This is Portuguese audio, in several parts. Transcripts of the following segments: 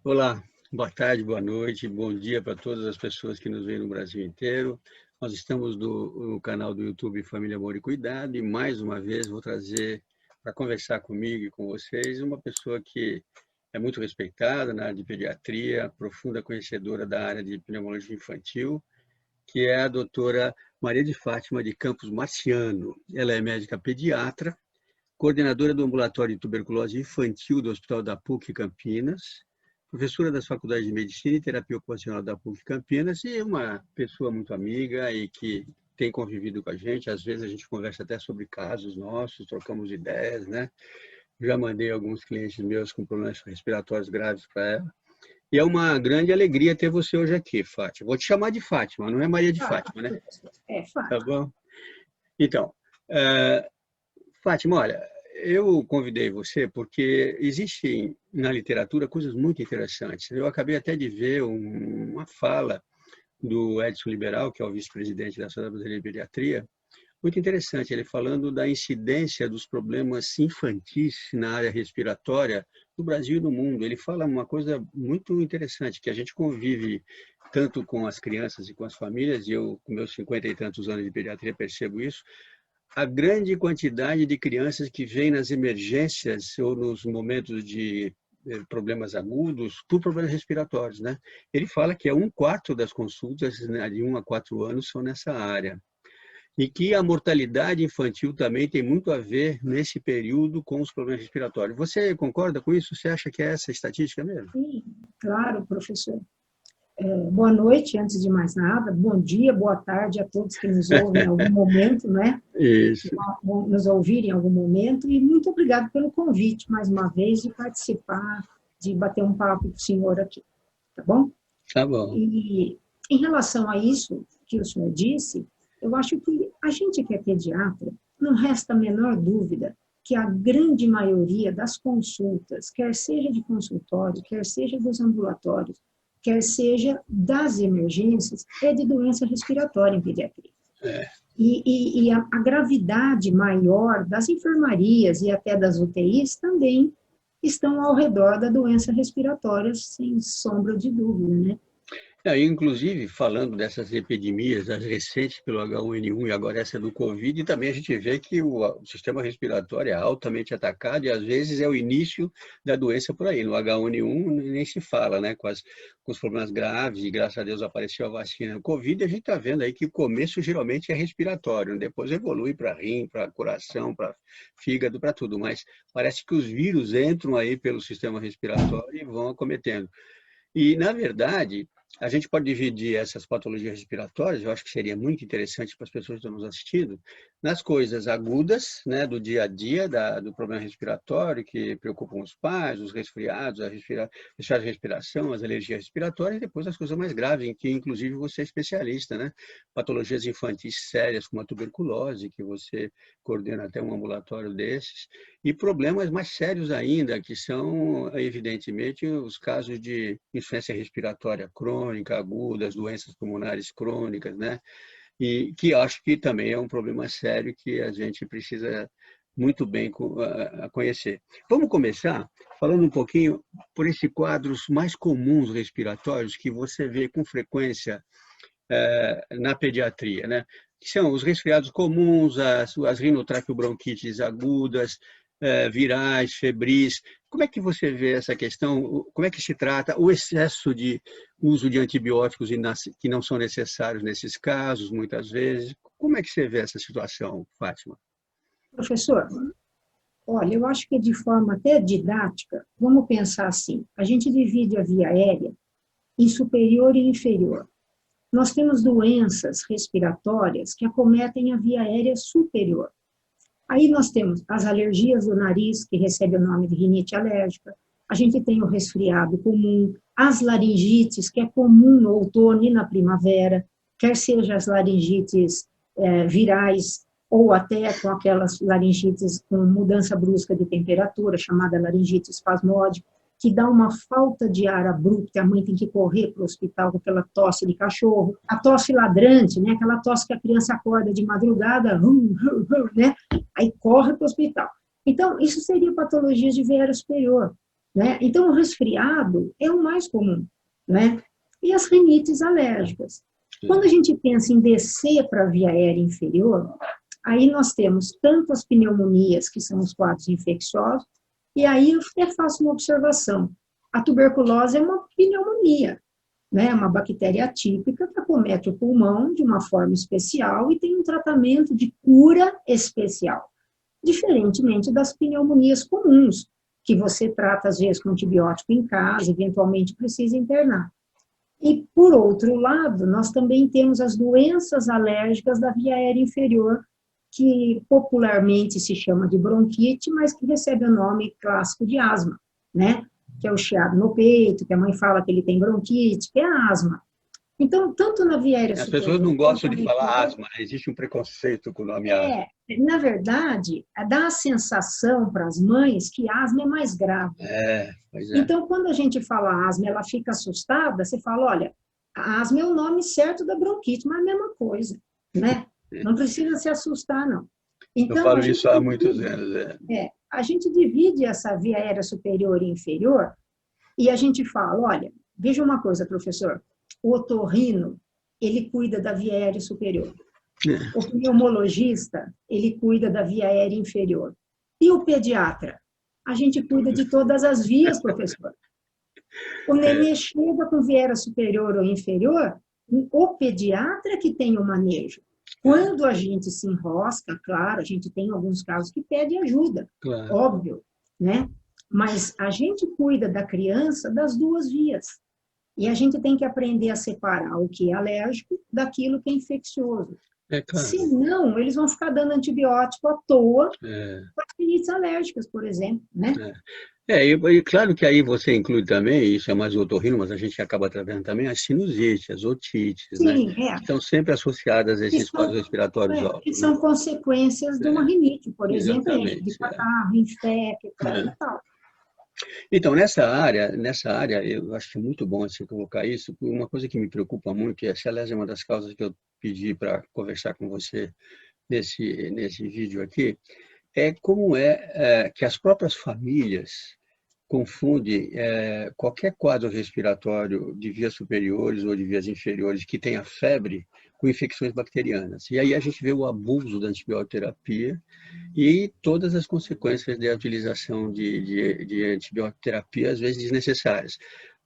Olá, boa tarde, boa noite, bom dia para todas as pessoas que nos veem no Brasil inteiro. Nós estamos no canal do YouTube Família, Amor e Cuidado e mais uma vez vou trazer para conversar comigo e com vocês uma pessoa que é muito respeitada na área de pediatria, profunda conhecedora da área de pneumologia infantil, que é a doutora Maria de Fátima de Campos Marciano. Ela é médica pediatra, coordenadora do ambulatório de tuberculose infantil do Hospital da PUC Campinas, professora das Faculdades de Medicina e Terapia Ocupacional da PUC Campinas e uma pessoa muito amiga e que tem convivido com a gente. Às vezes a gente conversa até sobre casos nossos, trocamos ideias, né? Já mandei alguns clientes meus com problemas respiratórios graves para ela. E é uma grande alegria ter você hoje aqui, Fátima. Vou te chamar de Fátima, não é Maria de Fátima, né? É, Fátima. Tá bom? Então, Fátima, olha, eu convidei você porque existem na literatura coisas muito interessantes. Eu acabei até de ver uma fala do Edson Liberal, que é o vice-presidente da Sociedade Brasileira de Pediatria, muito interessante, ele falando da incidência dos problemas infantis na área respiratória no Brasil e no mundo. Ele fala uma coisa muito interessante, que a gente convive tanto com as crianças e com as famílias, e eu, com meus 50 e tantos anos de pediatria, percebo isso, a grande quantidade de crianças que vêm nas emergências ou nos momentos de problemas agudos por problemas respiratórios, né? Ele fala que 1/4 das consultas, né, de 1 a 4 anos são nessa área. E que a mortalidade infantil também tem muito a ver nesse período com os problemas respiratórios. Você concorda com isso? Você acha que é essa a estatística mesmo? Sim, claro, professor. Boa noite, antes de mais nada. Bom dia, boa tarde a todos que nos ouvem em algum momento, né? Isso. Vão nos ouvir em algum momento. E muito obrigado pelo convite, mais uma vez, de participar, de bater um papo com o senhor aqui. Tá bom? Tá bom. E em relação a isso que o senhor disse, eu acho que a gente que é pediatra, não resta a menor dúvida que a grande maioria das consultas, quer seja de consultório, quer seja dos ambulatórios, quer seja das emergências, é de doença respiratória em pediatria. E a gravidade maior das enfermarias e até das UTIs também estão ao redor da doença respiratória, sem sombra de dúvida, né? Inclusive, falando dessas epidemias, as recentes pelo H1N1 e agora essa do Covid, também a gente vê que o sistema respiratório é altamente atacado e às vezes é o início da doença por aí. No H1N1 nem se fala, né, com os problemas graves e graças a Deus apareceu a vacina. O Covid a gente está vendo aí que o começo geralmente é respiratório, depois evolui para rim, para coração, para fígado, para tudo, mas parece que os vírus entram aí pelo sistema respiratório e vão acometendo. E, na verdade, a gente pode dividir essas patologias respiratórias, eu acho que seria muito interessante para as pessoas que estão nos assistindo, nas coisas agudas, né, do dia a dia, do problema respiratório, que preocupam os pais, os resfriados, a respiração, as alergias respiratórias, e depois as coisas mais graves, em que inclusive você é especialista, né? Patologias infantis sérias, como a tuberculose, que você coordena até um ambulatório desses, e problemas mais sérios ainda, que são, evidentemente, os casos de insuficiência respiratória crônica, aguda, as doenças pulmonares crônicas, né? E que acho que também é um problema sério que a gente precisa muito bem conhecer. Vamos começar falando um pouquinho por esses quadros mais comuns respiratórios que você vê com frequência na pediatria, né? Que são os resfriados comuns, as rinotraqueobronquites agudas, virais, febris. Como é que você vê essa questão? Como é que se trata o excesso de uso de antibióticos que não são necessários nesses casos, muitas vezes? Como é que você vê essa situação, Fátima? Professor, olha, eu acho que de forma até didática, vamos pensar assim, a gente divide a via aérea em superior e inferior. Nós temos doenças respiratórias que acometem a via aérea superior. Aí nós temos as alergias do nariz, que recebe o nome de rinite alérgica, a gente tem o resfriado comum, as laringites, que é comum no outono e na primavera, quer seja as laringites virais, ou até com aquelas laringites com mudança brusca de temperatura, chamada laringite espasmódica, que dá uma falta de ar abrupta, a mãe tem que correr para o hospital com aquela tosse de cachorro, a tosse ladrante, né? Aquela tosse que a criança acorda de madrugada, né? Aí corre para o hospital. Então, isso seria patologias de via aérea superior, né? Então, o resfriado é o mais comum, né? E as rinites alérgicas. Quando a gente pensa em descer para a via aérea inferior, aí nós temos tanto as pneumonias, que são os quadros infecciosos, e aí eu até faço uma observação. A tuberculose é uma pneumonia, né? Uma bactéria atípica que acomete o pulmão de uma forma especial e tem um tratamento de cura especial, diferentemente das pneumonias comuns, que você trata, às vezes, com antibiótico em casa, eventualmente precisa internar. E, por outro lado, nós também temos as doenças alérgicas da via aérea inferior, que popularmente se chama de bronquite, mas que recebe o nome clássico de asma, né? Que é o chiado no peito, que a mãe fala que ele tem bronquite, que é a asma. Então, tanto na via aérea As superior... pessoas não gostam quanto de na falar inferior, asma, né? Existe um preconceito com o nome asma. na verdade, dá a sensação para as mães que asma é mais grave. Pois é. Então, quando a gente fala asma, ela fica assustada, você fala, olha, a asma é o nome certo da bronquite, mas é a mesma coisa, né? Não precisa se assustar, não. Eu Então, falo isso há muitos anos. a gente divide essa via aérea superior e inferior e a gente fala, olha, veja uma coisa, professor, o otorrino, ele cuida da via aérea superior. O pneumologista, ele cuida da via aérea inferior. E o pediatra? A gente cuida de todas as vias, professor. O nenê chega com via aérea superior ou inferior, o pediatra que tem o manejo. Quando a gente se enrosca, claro, a gente tem alguns casos que pede ajuda, Claro. óbvio, né? Mas a gente cuida da criança das duas vias. E a gente tem que aprender a separar o que é alérgico daquilo que é infeccioso. Claro. Senão, eles vão ficar dando antibiótico à toa para rinites alérgicas, por exemplo, né? E claro que aí você inclui também, isso é mais o otorrino, mas a gente acaba tratando também as sinusites, as otites, né? Sim, Que estão sempre associadas a esses quadros respiratórios que altos, né? são consequências de uma rinite, por exemplo, de Exatamente. catarro, infecta e tal. Então, nessa área, eu acho que é muito bom você colocar isso. Uma coisa que me preocupa muito, e essa, aliás, é uma das causas que eu pedi para conversar com você nesse vídeo aqui, é como que as próprias famílias confundem qualquer quadro respiratório de vias superiores ou de vias inferiores que tenha febre com infecções bacterianas. E aí a gente vê o abuso da antibioterapia e todas as consequências da utilização de antibioterapia, às vezes desnecessárias.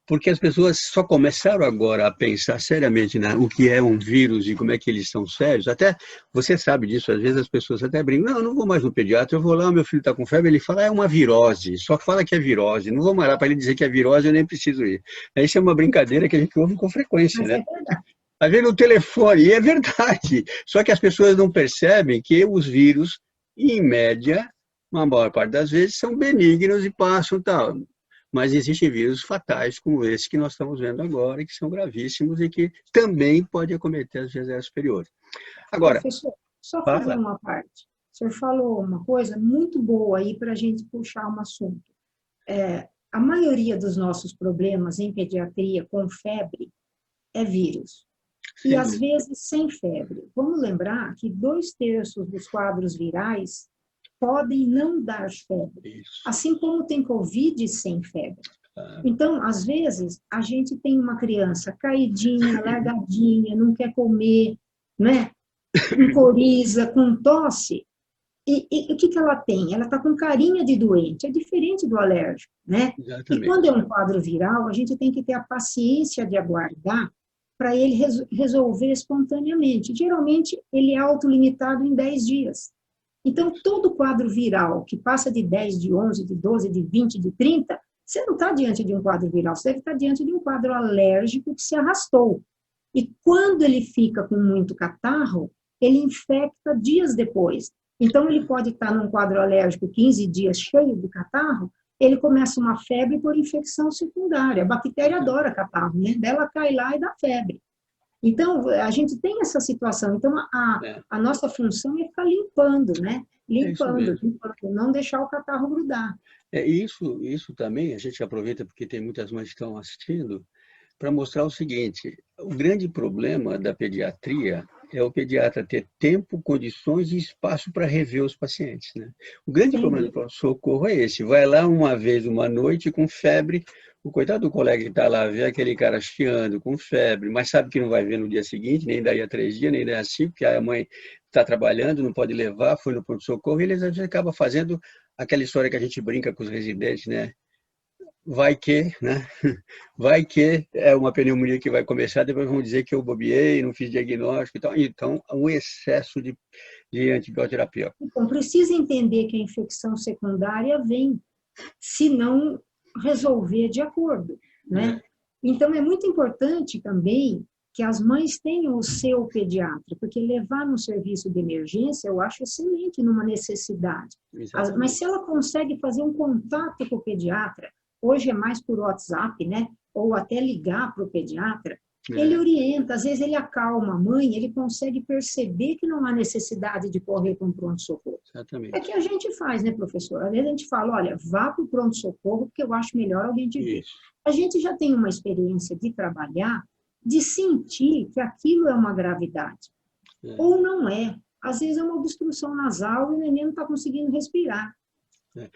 Porque as pessoas só começaram agora a pensar seriamente o que é um vírus e como é que eles são sérios. Até você sabe disso, às vezes as pessoas até brincam, não, eu não vou mais no pediatra, eu vou lá, meu filho está com febre, ele fala, é uma virose, só fala que é virose, não vou mais lá para ele dizer que é virose, eu nem preciso ir. Isso é uma brincadeira que a gente ouve com frequência, Mas né? é verdade. Às vezes no telefone, e é verdade, só que as pessoas não percebem que os vírus, em média, uma maior parte das vezes, são benignos e passam tal. Mas existem vírus fatais como esse que nós estamos vendo agora, que são gravíssimos e que também podem acometer as vias aéreas superiores. Agora, professor, só fazer uma parte. O senhor falou uma coisa muito boa aí para a gente puxar um assunto. A maioria dos nossos problemas em pediatria com febre é vírus. E às vezes sem febre. Vamos lembrar que 2/3 dos quadros virais podem não dar febre, assim como tem Covid sem febre. Então, às vezes, a gente tem uma criança caidinha, largadinha, não quer comer, né? Com coriza, com tosse. E o que ela tem? Ela está com carinha de doente, é diferente do alérgico, né? Exatamente. E quando é um quadro viral, a gente tem que ter a paciência de aguardar para ele resolver espontaneamente. Geralmente, ele é autolimitado em 10 dias. Então, todo quadro viral que passa de 10, de 11, de 12, de 20, de 30, você não está diante de um quadro viral, você deve estar diante de um quadro alérgico que se arrastou. E quando ele fica com muito catarro, ele infecta dias depois. Então, ele pode estar num quadro alérgico 15 dias cheio de catarro, ele começa uma febre por infecção secundária. A bactéria adora catarro, né? Dela cai lá e dá febre. Então, a gente tem essa situação. Então, a nossa função é ficar limpando, né? Limpando, não deixar o catarro grudar. Isso também, a gente aproveita porque tem muitas mães que estão assistindo, para mostrar o seguinte, o grande problema da pediatria é o pediatra ter tempo, condições e espaço para rever os pacientes, né? O grande problema do pronto-socorro é esse. Vai lá uma vez, uma noite, com febre, o coitado do colega que está lá, vê aquele cara chiando, com febre, mas sabe que não vai ver no dia seguinte, nem daí a 3 dias, nem daí a 5, porque a mãe está trabalhando, não pode levar, foi no pronto-socorro, e eles às vezes acabam fazendo aquela história que a gente brinca com os residentes, né? Vai que, né? Vai que é uma pneumonia que vai começar, depois vão dizer que eu bobeei, não fiz diagnóstico e tal. Então, um excesso de antibioterapia. Então, precisa entender que a infecção secundária vem se não resolver de acordo, né? Então, é muito importante também que as mães tenham o seu pediatra, porque levar no serviço de emergência eu acho excelente numa necessidade. Exatamente. Mas se ela consegue fazer um contato com o pediatra, hoje é mais por WhatsApp, né? Ou até ligar para o pediatra, ele orienta, às vezes ele acalma a mãe, ele consegue perceber que não há necessidade de correr para um pronto-socorro. Exatamente. É que a gente faz, né, professor? Às vezes a gente fala, olha, vá para o pronto-socorro, porque eu acho melhor alguém te ver. Isso. A gente já tem uma experiência de trabalhar, de sentir que aquilo é uma gravidade. Ou não é. Às vezes é uma obstrução nasal e o neném não está conseguindo respirar.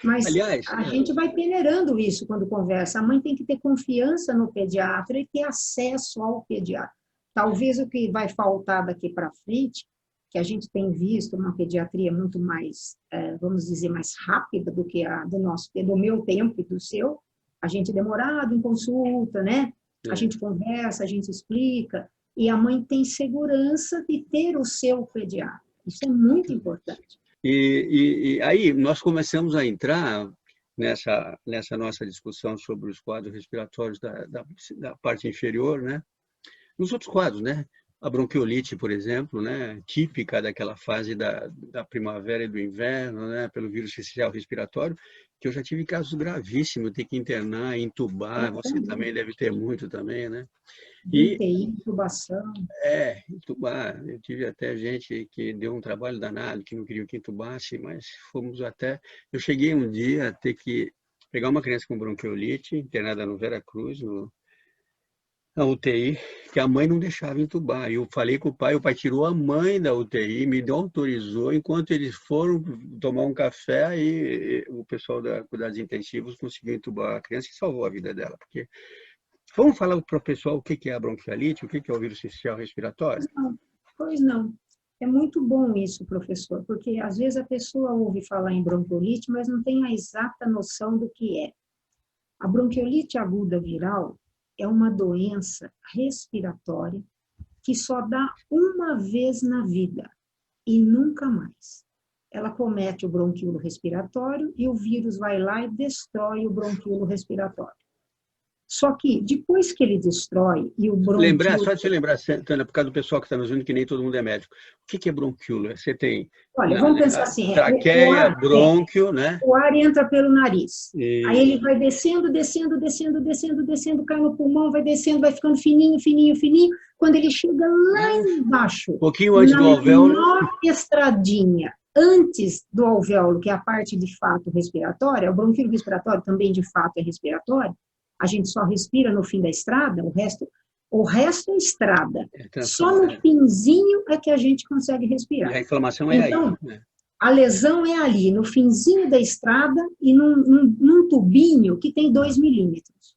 Mas aliás, a gente vai peneirando isso quando conversa. A mãe tem que ter confiança no pediatra e ter acesso ao pediatra. Talvez o que vai faltar daqui para frente, que a gente tem visto uma pediatria muito mais, vamos dizer, mais rápida do que a do meu tempo e do seu, a gente demorado em consulta, né? A gente conversa, a gente explica, e a mãe tem segurança de ter o seu pediatra. Isso é muito importante. E aí nós começamos a entrar nessa nossa discussão sobre os quadros respiratórios da parte inferior, né? Nos outros quadros, né? A bronquiolite, por exemplo, né? Típica daquela fase da primavera e do inverno, né? Pelo vírus sincicial respiratório, que eu já tive casos gravíssimos, ter que internar, entubar, você também deve ter muito também, né? UTI, intubação. Entubar. Eu tive até gente que deu um trabalho danado, que não queria que entubasse, mas fomos até... Eu cheguei um dia a ter que pegar uma criança com bronquiolite, internada no Veracruz, na UTI, que a mãe não deixava entubar. Eu falei com o pai tirou a mãe da UTI, me autorizou, enquanto eles foram tomar um café, aí o pessoal da cuidados intensivos conseguiu entubar a criança e salvou a vida dela, porque... Vamos falar para o pessoal o que é a bronquiolite, o que é o vírus sincicial respiratório? Pois não. É muito bom isso, professor, porque às vezes a pessoa ouve falar em bronquiolite, mas não tem a exata noção do que é. A bronquiolite aguda viral é uma doença respiratória que só dá uma vez na vida e nunca mais. Ela comete o bronquíolo respiratório e o vírus vai lá e destrói o bronquíolo respiratório. Só que depois que ele destrói e o bronquíolo... Só de te lembrar, Santana, por causa do pessoal que está nos vendo, que nem todo mundo é médico. O que é bronquíolo? Você tem... Olha, vamos pensar assim... traqueia, brônquio, né? O ar entra pelo nariz. E... Aí ele vai descendo, cai no pulmão, vai descendo, vai ficando fininho, fininho, fininho. Quando ele chega lá embaixo... Um pouquinho antes do alvéolo... Na menor estradinha, antes do alvéolo, que é a parte de fato respiratória, o bronquíolo respiratório também de fato é respiratório, a gente só respira no fim da estrada, o resto é estrada. Só no finzinho é que a gente consegue respirar. E a inflamação é aí. Né? A lesão é ali, no finzinho da estrada e num tubinho que tem 2 milímetros.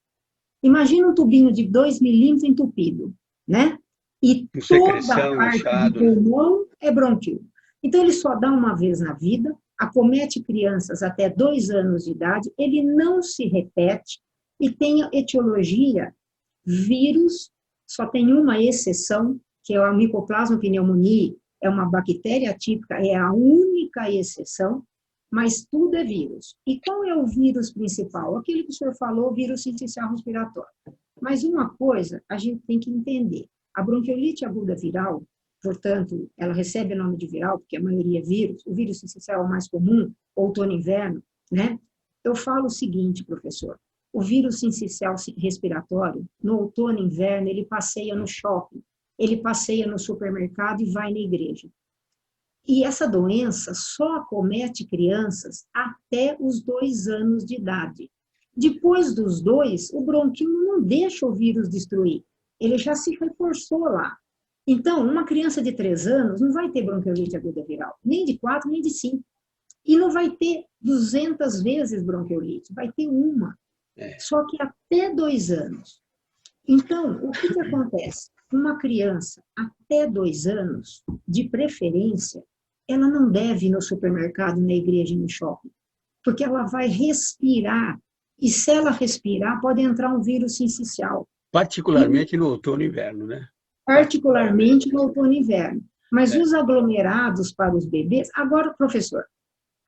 Imagina um tubinho de 2 milímetros entupido, né? E toda a parte do pulmão é bronquíolo. Então, ele só dá uma vez na vida, acomete crianças até 2 anos de idade, ele não se repete, e tem a etiologia, vírus, só tem uma exceção, que é a Mycoplasma pneumoniae, é uma bactéria atípica, é a única exceção, mas tudo é vírus. E qual é o vírus principal? Aquele que o senhor falou, vírus sincicial respiratório. Mas uma coisa a gente tem que entender, a bronquiolite aguda viral, portanto, ela recebe o nome de viral, porque a maioria é vírus, o vírus sincicial é o mais comum, outono e inverno, né? Eu falo o seguinte, professor, o vírus sincicial respiratório, no outono e inverno, ele passeia no shopping, ele passeia no supermercado e vai na igreja. E essa doença só acomete crianças até os 2 anos de idade. Depois dos 2, o bronquíolo não deixa o vírus destruir, ele já se reforçou lá. Então, uma criança de 3 anos não vai ter bronquiolite aguda viral, nem de 4, nem de 5. E não vai ter 200 vezes bronquiolite, vai ter uma. Só que até 2 anos. Então, o que acontece? Uma criança até 2 anos, de preferência, ela não deve ir no supermercado, na igreja e no shopping, porque ela vai respirar, e se ela respirar, pode entrar um vírus sincicial. Particularmente no outono e inverno, né? Particularmente no outono e inverno. Mas os aglomerados para os bebês... Agora, professor,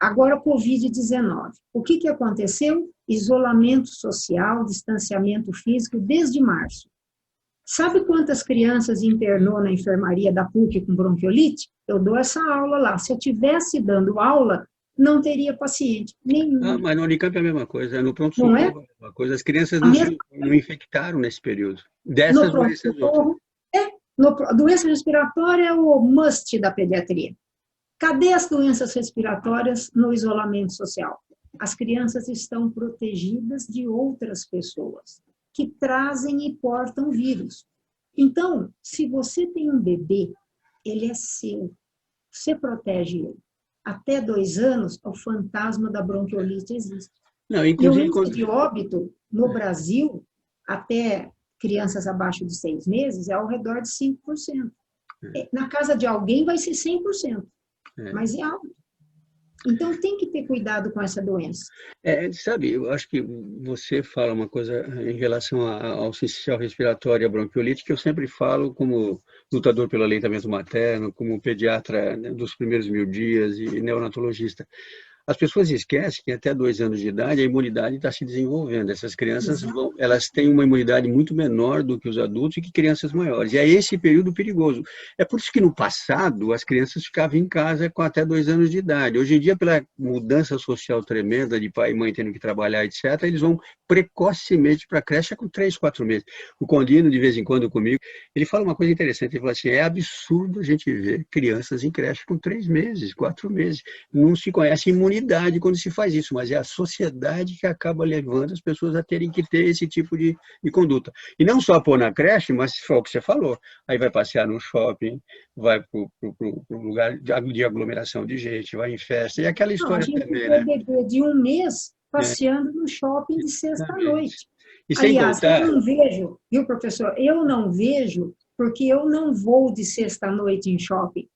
agora Covid-19. O que aconteceu? Isolamento social, distanciamento físico desde março. Sabe quantas crianças internou na enfermaria da PUC com bronquiolite? Eu dou essa aula lá. Se eu estivesse dando aula, não teria paciente nenhum. Mas no Unicamp é a mesma coisa, no Não é? pronto-socorro é a mesma coisa. As crianças mesma... não infectaram nesse período. No Dessas doenças outras. Doença respiratória é o must da pediatria. Cadê as doenças respiratórias no isolamento social? As crianças estão protegidas de outras pessoas que trazem e portam vírus. Então, se você tem um bebê, ele é seu. Você protege ele. Até 2 anos, o fantasma da bronquiolite existe. Não, inclusive, e o índice de óbito no Brasil, até crianças abaixo de 6 meses, é ao redor de 5%. Na casa de alguém vai ser 100%, mas é alto. Então, tem que ter cuidado com essa doença. Sabe, eu acho que você fala uma coisa em relação ao sincicial respiratório e à bronquiolite, que eu sempre falo como lutador pelo aleitamento materno, como pediatra, né, dos primeiros 1000 dias e neonatologista. As pessoas esquecem que até 2 anos de idade a imunidade está se desenvolvendo. Essas crianças elas têm uma imunidade muito menor do que os adultos e que crianças maiores. E é esse período perigoso. É por isso que no passado as crianças ficavam em casa com até 2 anos de idade. Hoje em dia, pela mudança social tremenda de pai e mãe tendo que trabalhar, etc., eles vão precocemente para a creche com 3, 4 meses. O Condino, de vez em quando comigo, ele fala uma coisa interessante. Ele fala assim, é absurdo a gente ver crianças em creche com 3 meses, 4 meses. Não se conhece imunidade quando se faz isso, mas é a sociedade que acaba levando as pessoas a terem que ter esse tipo de conduta. E não só pôr na creche, mas foi o que você falou. Aí vai passear no shopping, vai para o lugar de aglomeração de gente, vai em festa, e aquela história também, né? A gente vê bebê de 1 mês passeando no shopping de sexta-noite. E sem Aliás, contar... eu não vejo, viu, professor? Eu não vejo, porque eu não vou de sexta-noite em shopping,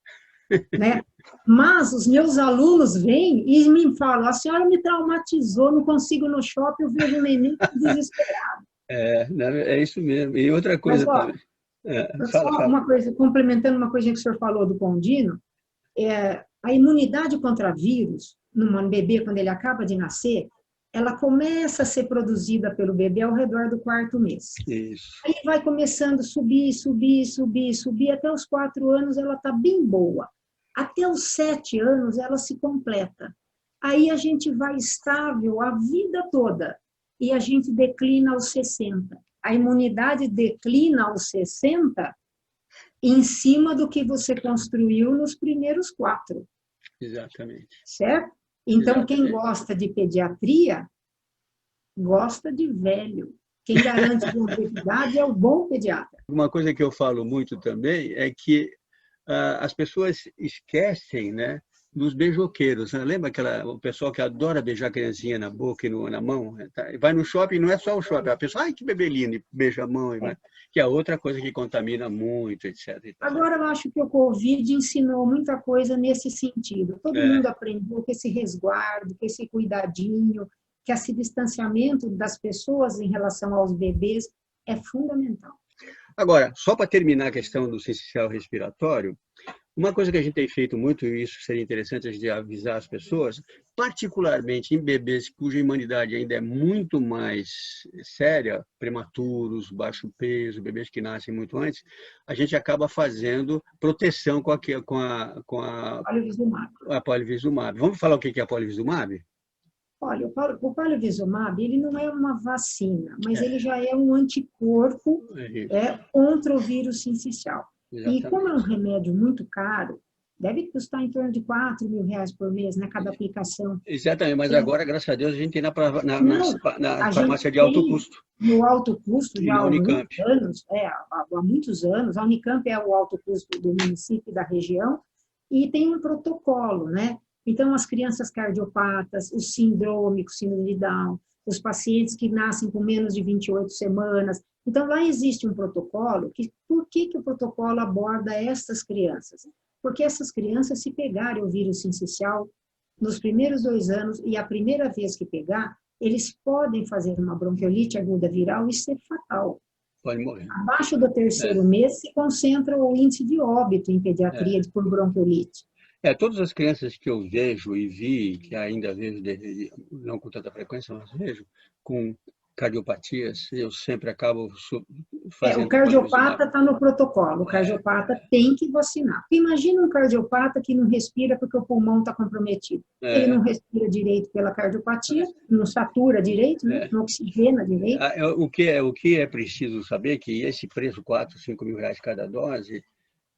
né? Mas os meus alunos vêm e me falam, a senhora me traumatizou, não consigo ir no shopping, eu vejo um neném desesperado. É isso mesmo. E outra coisa também. Uma coisa, complementando uma coisa que o senhor falou do Condino, a imunidade contra vírus, num bebê, quando ele acaba de nascer, ela começa a ser produzida pelo bebê ao redor do 4º mês. Isso. Aí vai começando a subir, até os 4 anos ela está bem boa. Até os 7 anos ela se completa. Aí a gente vai estável a vida toda e a gente declina aos 60. A imunidade declina aos 60 em cima do que você construiu nos primeiros 4. Exatamente. Certo? Então, Exatamente. Quem gosta de pediatria, gosta de velho. Quem garante longevidade é o bom pediatra. Uma coisa que eu falo muito também é que as pessoas esquecem, né, dos beijoqueiros. Né? Lembra o pessoal que adora beijar a criancinha na boca e na mão? Vai no shopping, não é só o shopping. A pessoa, ai, que bebê lindo, e beija a mão. Que é outra coisa que contamina muito, etc. Agora, eu acho que o Covid ensinou muita coisa nesse sentido. Todo mundo aprendeu que esse resguardo, que esse cuidadinho, que esse distanciamento das pessoas em relação aos bebês é fundamental. Agora, só para terminar a questão do sincicial respiratório, uma coisa que a gente tem feito muito, e isso seria interessante a gente avisar as pessoas, particularmente em bebês cuja imunidade ainda é muito mais séria, prematuros, baixo peso, bebês que nascem muito antes, a gente acaba fazendo proteção com a polivizumab. Vamos falar o que é a polivizumab? Olha, o palivizumab, ele não é uma vacina, mas ele já é um anticorpo contra o vírus sincicial. Exatamente. E como é um remédio muito caro, Deve custar em torno de R$ 4.000 por mês, né, cada aplicação. Exatamente, mas agora, graças a Deus, a gente tem Não, na a farmácia gente de alto tem custo no alto custo e já na há Unicamp. muitos anos, há muitos anos, a Unicamp é o alto custo do município e da região, e tem um protocolo, né? Então, as crianças cardiopatas, os síndromicos, síndrome de Down, os pacientes que nascem com menos de 28 semanas. Então, lá existe um protocolo. Por que o protocolo aborda essas crianças? Porque essas crianças, se pegarem o vírus sincicial nos primeiros 2 anos, e a primeira vez que pegar, eles podem fazer uma bronquiolite aguda viral e ser fatal. Pode morrer. Abaixo do 3º mês se concentra o índice de óbito em pediatria por bronquiolite. Todas as crianças que eu vejo e vi, que ainda vejo, não com tanta frequência, mas vejo, com cardiopatias, eu sempre acabo fazendo O cardiopata pamplizumab. está no protocolo, o cardiopata tem que vacinar. Imagina um cardiopata que não respira porque o pulmão está comprometido. Ele não respira direito pela cardiopatia, não satura direito, né? Não oxigena direito. O que é preciso saber é que esse preço, 4, 5 mil reais cada dose,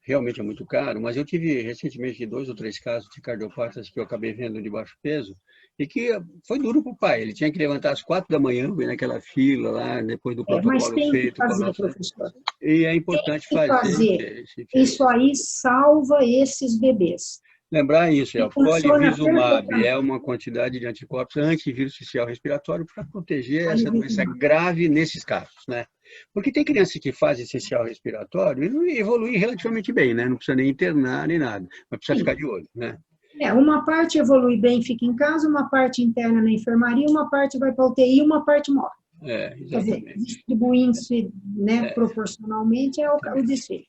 realmente é muito caro, mas eu tive recentemente 2 ou 3 casos de cardiopatas que eu acabei vendo de baixo peso e que foi duro para o pai. Ele tinha que levantar às 4 da manhã, ir naquela fila lá, depois do Mas protocolo tem que feito com a fazer, nossa... professor. E é importante Tem que fazer. Isso aí salva esses bebês. Lembrar isso, E o funciona polivizumab é perfeitamente. uma quantidade de anticorpos antivírus social respiratório para proteger essa doença grave nesses casos, né? Porque tem crianças que fazem essencial respiratório e não evoluem relativamente bem, né? Não precisa nem internar nem nada, mas precisa ficar de olho, né? Uma parte evolui bem, fica em casa, uma parte interna na enfermaria, uma parte vai para a UTI, uma parte morre. Exatamente. Quer dizer, distribuindo-se, né, proporcionalmente é o desfecho.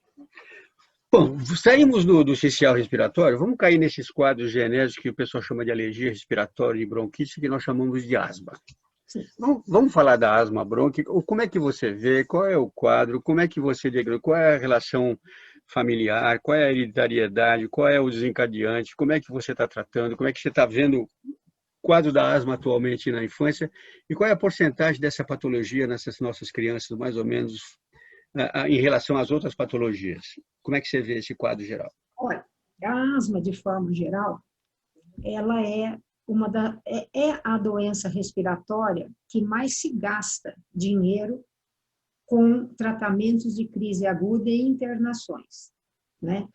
Bom, saímos do essencial respiratório, vamos cair nesses quadros genéticos que o pessoal chama de alergia respiratória e bronquite, que nós chamamos de asma. Vamos falar da asma brônquica. Como é que você vê? Qual é o quadro? Como é que você diagnostica? Qual é a relação familiar? Qual é a hereditariedade? Qual é o desencadeante? Como é que você está tratando? Como é que você está vendo o quadro da asma atualmente na infância? E qual é a porcentagem dessa patologia nessas nossas crianças, mais ou menos, em relação às outras patologias? Como é que você vê esse quadro geral? Olha, a asma, de forma geral, ela é a doença respiratória que mais se gasta dinheiro com tratamentos de crise aguda e internações, né?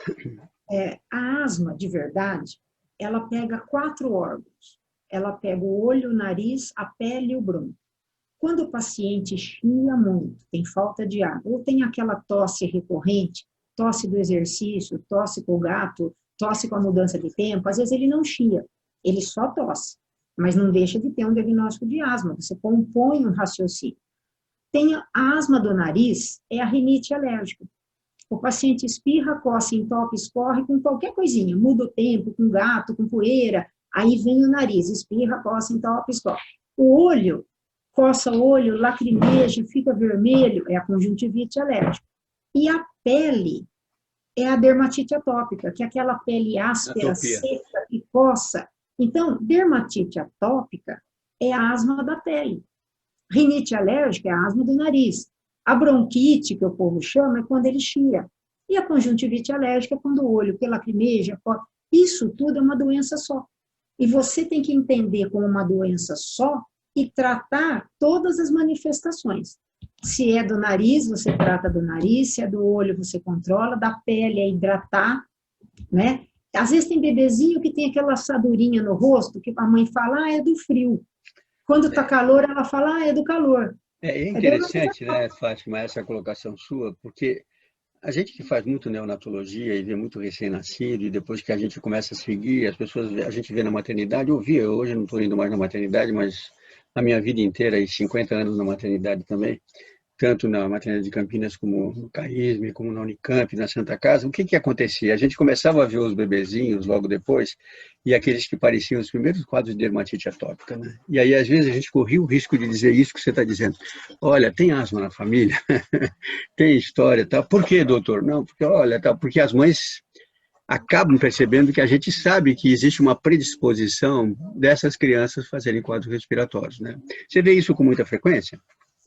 A asma, de verdade, ela pega 4 órgãos. Ela pega o olho, o nariz, a pele e o bronco. Quando o paciente chia muito, tem falta de ar, ou tem aquela tosse recorrente, tosse do exercício, tosse com o gato, tosse com a mudança de tempo, às vezes ele não chia, ele só tosse, mas não deixa de ter um diagnóstico de asma, você compõe um raciocínio. Tem a asma do nariz, é a rinite alérgica. O paciente espirra, coça, entope, escorre com qualquer coisinha, muda o tempo, com gato, com poeira, aí vem o nariz, espirra, coça, entope, escorre. O olho, coça o olho, lacrimeja, fica vermelho, é a conjuntivite alérgica. E a pele é a dermatite atópica, que é aquela pele áspera, seca e coça. Então, dermatite atópica é a asma da pele. Rinite alérgica é a asma do nariz. A bronquite, que o povo chama, é quando ele chia. E a conjuntivite alérgica é quando o olho, que lacrimeja, isso tudo é uma doença só. E você tem que entender como uma doença só e tratar todas as manifestações. Se é do nariz, você trata do nariz, se é do olho, você controla, da pele é hidratar, né? Às vezes tem bebezinho que tem aquela assadurinha no rosto, que a mãe fala, é do frio. Quando está calor, ela fala, é do calor. É interessante, né, Fátima, essa colocação sua, porque a gente que faz muito neonatologia e vê muito recém-nascido, e depois que a gente começa a seguir, as pessoas, a gente vê na maternidade, hoje não estou indo mais na maternidade, mas a minha vida inteira, e 50 anos na maternidade também, tanto na maternidade de Campinas como no CAISM, como na Unicamp, na Santa Casa, o que acontecia? A gente começava a ver os bebezinhos logo depois, e aqueles que pareciam os primeiros quadros de dermatite atópica, né? E aí, às vezes, a gente corria o risco de dizer isso que você está dizendo. Olha, tem asma na família? Tem história, tá? Por quê, doutor? Não, porque, olha, tá, porque as mães acabam percebendo que a gente sabe que existe uma predisposição dessas crianças fazerem quadros respiratórios, né? Você vê isso com muita frequência?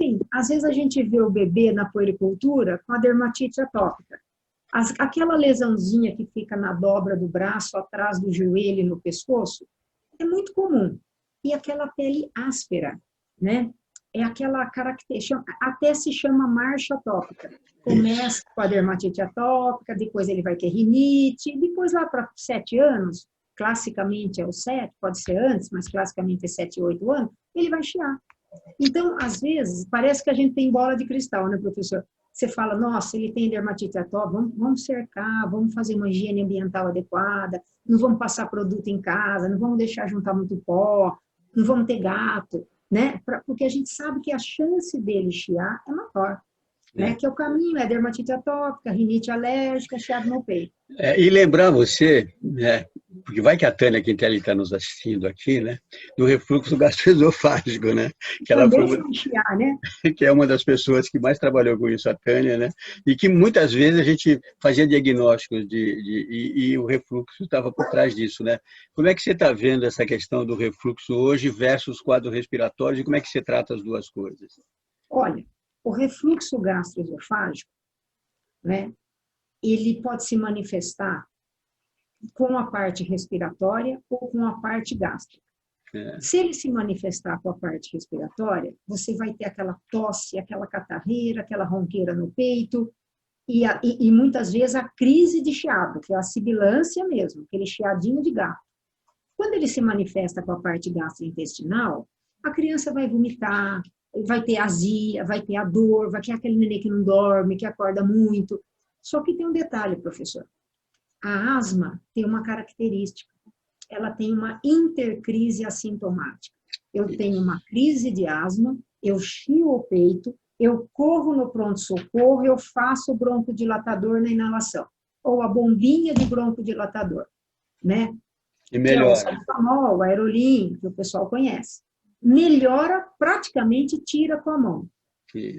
Sim, às vezes a gente vê o bebê na puericultura com a dermatite atópica. Aquela lesãozinha que fica na dobra do braço, atrás do joelho e no pescoço, é muito comum. E aquela pele áspera, né? É aquela característica, até se chama marcha atópica. Começa com a dermatite atópica, depois ele vai ter rinite, depois lá para 7 anos, classicamente é o 7, pode ser antes, mas classicamente é 7, 8 anos, ele vai chiar. Então, às vezes, parece que a gente tem bola de cristal, né, professor? Você fala, nossa, ele tem dermatite atópica, vamos cercar, vamos fazer uma higiene ambiental adequada, não vamos passar produto em casa, não vamos deixar juntar muito pó, não vamos ter gato, né? Porque a gente sabe que a chance dele chiar é maior, né? Que o caminho é dermatite atópica, rinite alérgica, chiado no peito. E lembrar você, né, porque vai que a Tânia Quintelli está nos assistindo aqui, né, do refluxo gastroesofágico, né, que ela Também foi, vai chiar, né? que é uma das pessoas que mais trabalhou com isso, a Tânia, né, e que muitas vezes a gente fazia diagnósticos e o refluxo estava por trás disso, né. Como é que você está vendo essa questão do refluxo hoje versus quadro respiratório e como é que você trata as duas coisas? Olha, o refluxo gastroesofágico, né, ele pode se manifestar com a parte respiratória ou com a parte gástrica. Se ele se manifestar com a parte respiratória, você vai ter aquela tosse, aquela catarreira, aquela ronqueira no peito, e muitas vezes a crise de chiado, que é a sibilância mesmo, aquele chiadinho de gato. Quando ele se manifesta com a parte gastrointestinal, a criança vai vomitar, vai ter azia, vai ter a dor, vai ter aquele nenê que não dorme, que acorda muito. Só que tem um detalhe, professor. A asma tem uma característica. Ela tem uma intercrise assintomática. Eu tenho uma crise de asma, eu chio o peito, eu corro no pronto-socorro, eu faço o broncodilatador na inalação, ou a bombinha de broncodilatador, né? E Que é o melhora. salbutamol, o aerolim, que o pessoal conhece. Melhora, praticamente tira com a mão.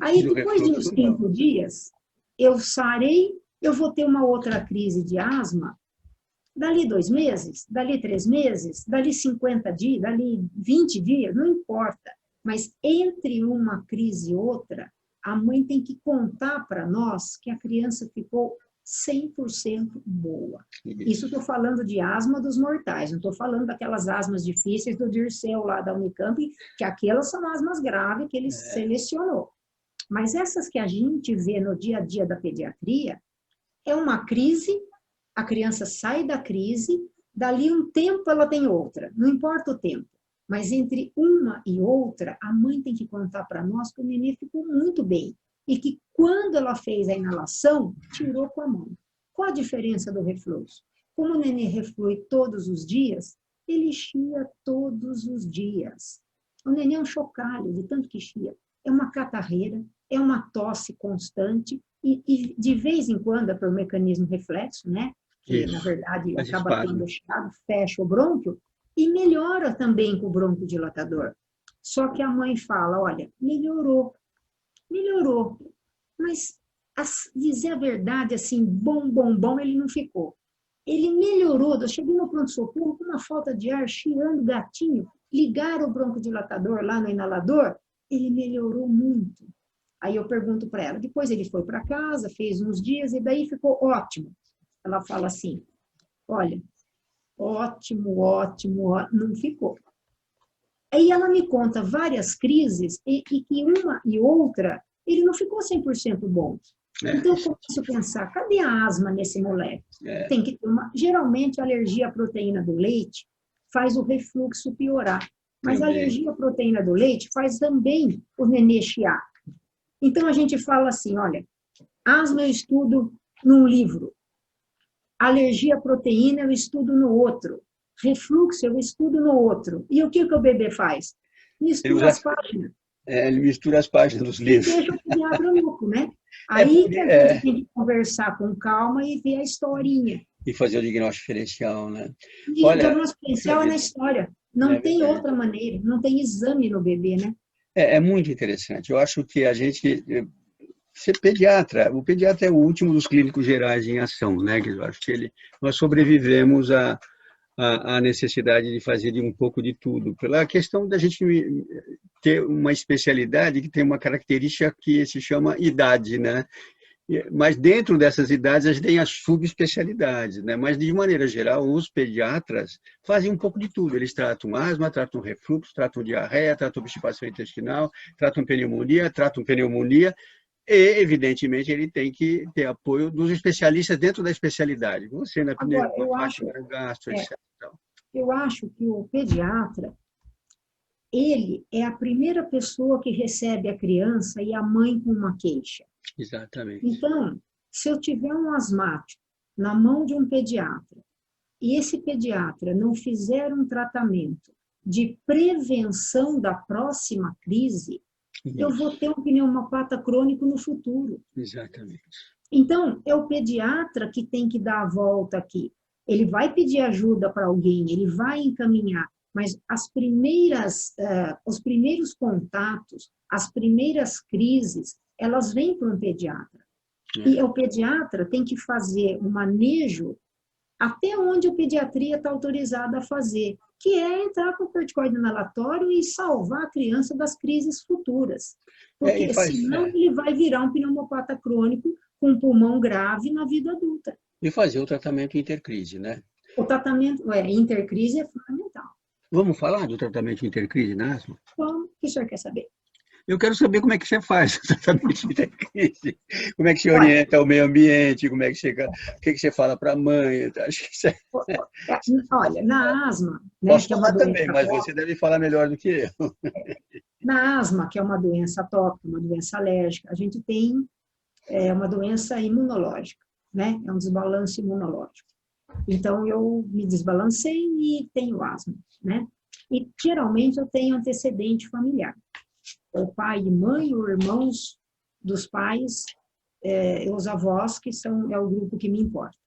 Aí, depois de uns 5 dias, eu sarei, eu vou ter uma outra crise de asma, dali 2 meses, dali 3 meses, dali 50 dias, dali 20 dias, não importa. Mas entre uma crise e outra, a mãe tem que contar para nós que a criança ficou 100% boa. Isso estou falando de asma dos mortais, não estou falando daquelas asmas difíceis do Dirceu lá da Unicamp, que aquelas são asmas graves que ele selecionou. Mas essas que a gente vê no dia a dia da pediatria, é uma crise, a criança sai da crise, dali um tempo ela tem outra, não importa o tempo. Mas entre uma e outra, a mãe tem que contar para nós que o nenê ficou muito bem. E que quando ela fez a inalação, tirou com a mão. Qual a diferença do refluxo? Como o nenê reflui todos os dias, ele chia todos os dias. O nenê é um chocalho, de tanto que chia. É uma catarreira, é uma tosse constante, e de vez em quando, é por mecanismo reflexo, né? Que, na verdade, acaba tendo chiado, fecha o brônquio, e melhora também com o broncodilatador. Só que a mãe fala, olha, melhorou, mas dizer a verdade, assim, bom, ele não ficou. Ele melhorou, eu cheguei no pronto-socorro com uma falta de ar, chiando gatinho, ligaram o broncodilatador lá no inalador, ele melhorou muito. Aí eu pergunto para ela, depois ele foi para casa, fez uns dias, e daí ficou ótimo. Ela fala assim, olha, ótimo, não ficou. Aí ela me conta várias crises e que uma e outra, ele não ficou 100% bom. Então eu começo a pensar, cadê a asma nesse moleque? Tem que ter geralmente a alergia à proteína do leite faz o refluxo piorar. Mas a alergia à proteína do leite faz também o nenê chiar. Então a gente fala assim, olha, asma eu estudo num livro, alergia à proteína eu estudo no outro, refluxo eu estudo no outro. E o que o bebê faz? Mistura as páginas. Ele mistura as páginas dos livros. E deixa o pediatra louco, né? Aí que a gente tem que conversar com calma e ver a historinha. E fazer o diagnóstico diferencial, né? O diagnóstico diferencial é na história. Não tem outra maneira, não tem exame no bebê, né? É muito interessante. Eu acho que a gente... Ser pediatra, o pediatra é o último dos clínicos gerais em ação, né? Eu acho que nós sobrevivemos à necessidade de fazer um pouco de tudo, pela questão da gente ter uma especialidade que tem uma característica que se chama idade, né? Mas dentro dessas idades a gente tem as subespecialidades, né? Mas de maneira geral os pediatras fazem um pouco de tudo. Eles tratam asma, tratam refluxo, tratam diarreia, tratam obstipação intestinal, tratam pneumonia e, evidentemente, ele tem que ter apoio dos especialistas dentro da especialidade. Você na Agora, pneumonia, na gastro, etc. eu acho que o pediatra, ele é a primeira pessoa que recebe a criança e a mãe com uma queixa. Exatamente. Então, se eu tiver um asmático na mão de um pediatra e esse pediatra não fizer um tratamento de prevenção da próxima crise, eu vou ter um pneumopata crônico no futuro. Exatamente. Então, é o pediatra que tem que dar a volta aqui. Ele vai pedir ajuda para alguém, ele vai encaminhar, mas os primeiros contatos, as primeiras crises, elas vêm para um pediatra. E o pediatra tem que fazer o manejo até onde a pediatria está autorizada a fazer, que é entrar com o corticoide inalatório e salvar a criança das crises futuras. Porque senão ele vai virar um pneumopata crônico com um pulmão grave na vida adulta. E fazer o tratamento intercrise, né? O tratamento intercrise é fundamental. Vamos falar do tratamento intercrise na asma? Bom, o que o senhor quer saber? Eu quero saber como é que você faz o tratamento de intercrise. Como é que você orienta o meio ambiente, como é que você, o que você fala para a mãe. Acho que você... Olha, na asma... Posso falar também, mas você deve falar melhor do que eu. Na asma, que é uma doença atópica, uma doença alérgica, a gente tem uma doença imunológica, né? É um desbalanço imunológico. Então, eu me desbalancei e tenho asma, né? E, geralmente, eu tenho antecedente familiar. O pai e mãe, ou irmãos dos pais, os avós, que é o grupo que me importa.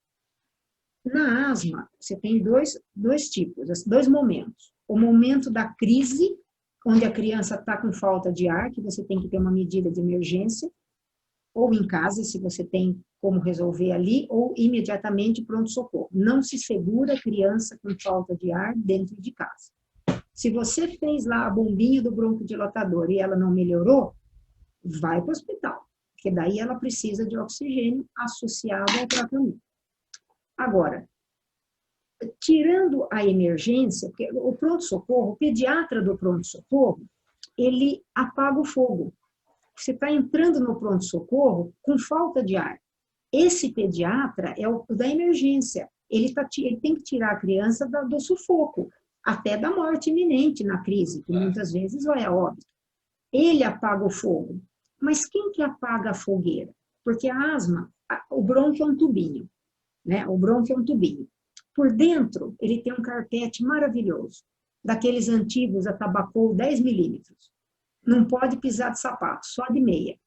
Na asma, você tem dois tipos, dois momentos. O momento da crise, onde a criança está com falta de ar, que você tem que ter uma medida de emergência, ou em casa, se você tem como resolver ali, ou imediatamente pronto-socorro. Não se segura a criança com falta de ar dentro de casa. Se você fez lá a bombinha do broncodilatador e ela não melhorou, vai para o hospital, porque daí ela precisa de oxigênio associado ao tratamento. Agora, tirando a emergência, porque o pronto-socorro, o pediatra do pronto-socorro, ele apaga o fogo. Você está entrando no pronto-socorro com falta de ar. Esse pediatra é o da emergência. Ele tem que tirar a criança do sufoco, até da morte iminente na crise, que muitas vezes vai a óbito. Ele apaga o fogo. Mas quem que apaga a fogueira? Porque a asma, o brônquio é um tubinho, né? O brônquio é um tubinho. Por dentro, ele tem um carpete maravilhoso, daqueles antigos Atabacol 10 milímetros. Não pode pisar de sapato, só de meia.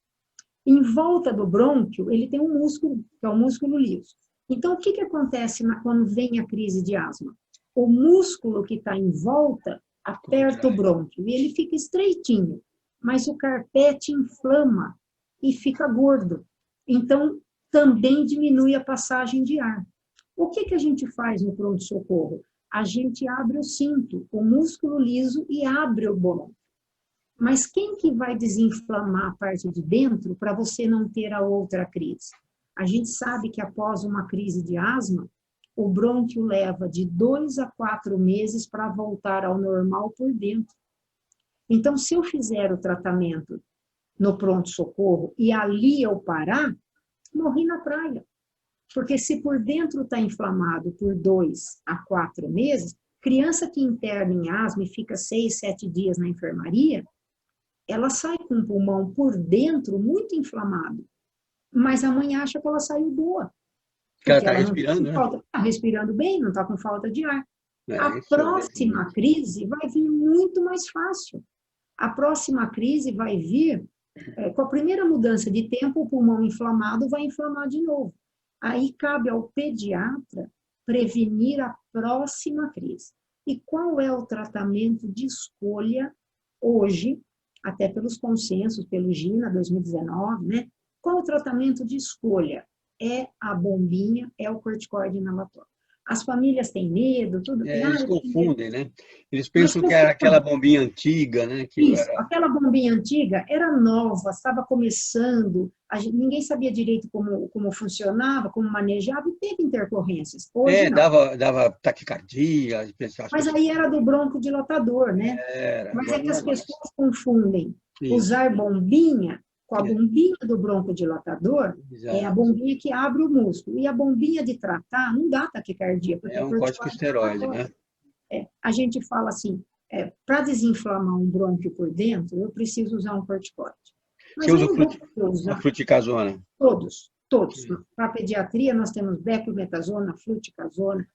Em volta do brônquio, ele tem um músculo, que é o músculo liso. Então, o que acontece quando vem a crise de asma? O músculo que está em volta aperta o brônquio e ele fica estreitinho, mas o carpete inflama e fica gordo. Então, também diminui a passagem de ar. O que a gente faz no pronto-socorro? A gente abre o cinto, o músculo liso, e abre o brônquio. Mas quem que vai desinflamar a parte de dentro para você não ter a outra crise? A gente sabe que após uma crise de asma, o brônquio leva de 2 a 4 meses para voltar ao normal por dentro. Então, se eu fizer o tratamento no pronto-socorro e ali eu parar, morri na praia. Porque se por dentro está inflamado por 2 a 4 meses, criança que interna em asma e fica 6, 7 dias na enfermaria, ela sai com o pulmão por dentro muito inflamado. Mas a mãe acha que ela saiu boa. Porque ela está respirando, né? Está respirando bem, não está com falta de ar. A próxima crise vai vir muito mais fácil. A próxima crise vai vir, com a primeira mudança de tempo, o pulmão inflamado vai inflamar de novo. Aí cabe ao pediatra prevenir a próxima crise. E qual é o tratamento de escolha hoje, até pelos consensos, pelo GINA 2019, né? Qual o tratamento de escolha? É a bombinha, é o corticoide inalatório. as famílias têm medo, tudo tem. Eles Eu tenho medo. confundem, né? Eles Mas pensam que presta era aquela atenção. bombinha antiga, né? Que Isso, era... aquela bombinha antiga era nova, estava começando, ninguém sabia direito como funcionava, como manejava, e teve intercorrências. Hoje não. dava taquicardia, as Mas pessoas... aí era do broncodilatador, né? Mas é Agora que não é as mais. pessoas confundem Isso, usar bombinha com a é, bombinha do broncodilatador, é a exato. bombinha que abre o músculo. E a bombinha de tratar não dá taquicardia, porque É é um corticosteroide, corticoide. né? A gente fala assim, para desinflamar um brônquio por dentro, eu preciso usar um corticoide. Você Mas eu usa não vou poder a usar fluticasona. todos, todos. Para pediatria, nós temos beclometasona, fluticasona,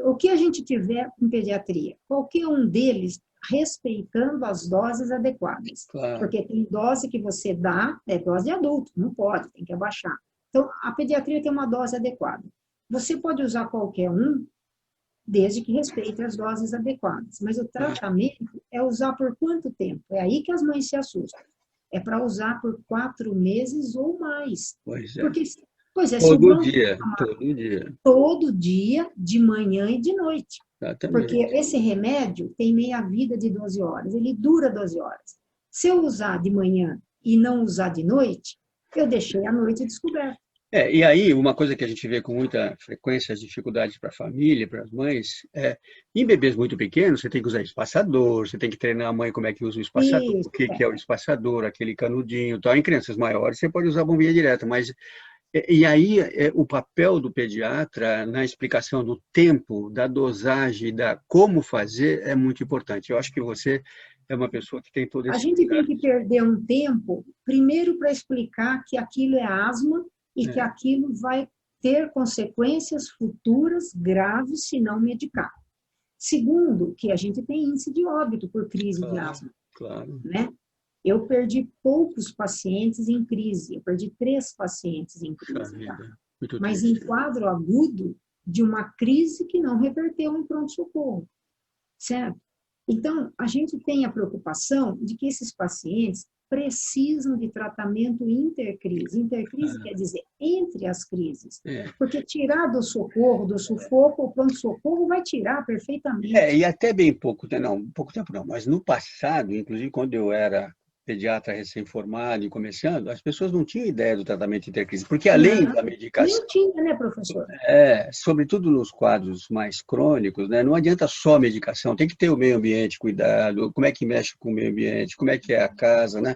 o que a gente tiver em pediatria, qualquer um deles respeitando as doses adequadas. Claro. Porque tem dose que você dá, é dose de adulto, não pode, tem que abaixar. Então, a pediatria tem uma dose adequada. Você pode usar qualquer um, desde que respeite as doses adequadas. Mas o tratamento é usar por quanto tempo? É aí que as mães se assustam. É para usar por 4 meses ou mais. Pois é. Porque, pois é, se o Todo bronco dia, todo dia. todo dia, de manhã e de noite. Porque Exatamente. esse remédio tem meia-vida de 12 horas, ele dura 12 horas. Se eu usar de manhã e não usar de noite, eu deixei a noite descoberta. E aí, uma coisa que a gente vê com muita frequência, as dificuldades para a família, para as mães, em bebês muito pequenos, você tem que usar espaçador, você tem que treinar a mãe como é que usa o espaçador, o Isso, que é o espaçador, aquele canudinho, tal. Em crianças maiores, você pode usar a bombinha direta, mas e aí, o papel do pediatra na explicação do tempo, da dosagem, da como fazer, é muito importante. Eu acho que você é uma pessoa que tem todo a esse gente tem cuidado. que perder um tempo, primeiro para explicar que aquilo é asma e que É, aquilo vai ter consequências futuras graves se não medicar. Segundo, que a gente tem índice de óbito por crise de claro, asma, claro. né? Eu perdi poucos pacientes em crise, eu perdi 3 pacientes em Puxa crise, tá? vida, muito Mas em triste. quadro agudo de uma crise que não reverteu em pronto-socorro, certo? Então, a gente tem a preocupação de que esses pacientes precisam de tratamento intercrise. Intercrise quer dizer entre as crises. É. Porque tirar do socorro, do sufoco, o pronto-socorro vai tirar perfeitamente. E até bem pouco, não, pouco tempo não, mas no passado, inclusive quando eu era pediatra recém-formado e começando, as pessoas não tinham ideia do tratamento intercrise, porque além Não, da medicação, nem tinha, né, professor? sobretudo nos quadros mais crônicos, né, não adianta só medicação, tem que ter o meio ambiente cuidado, como é que mexe com o meio ambiente, como é que é a casa, né?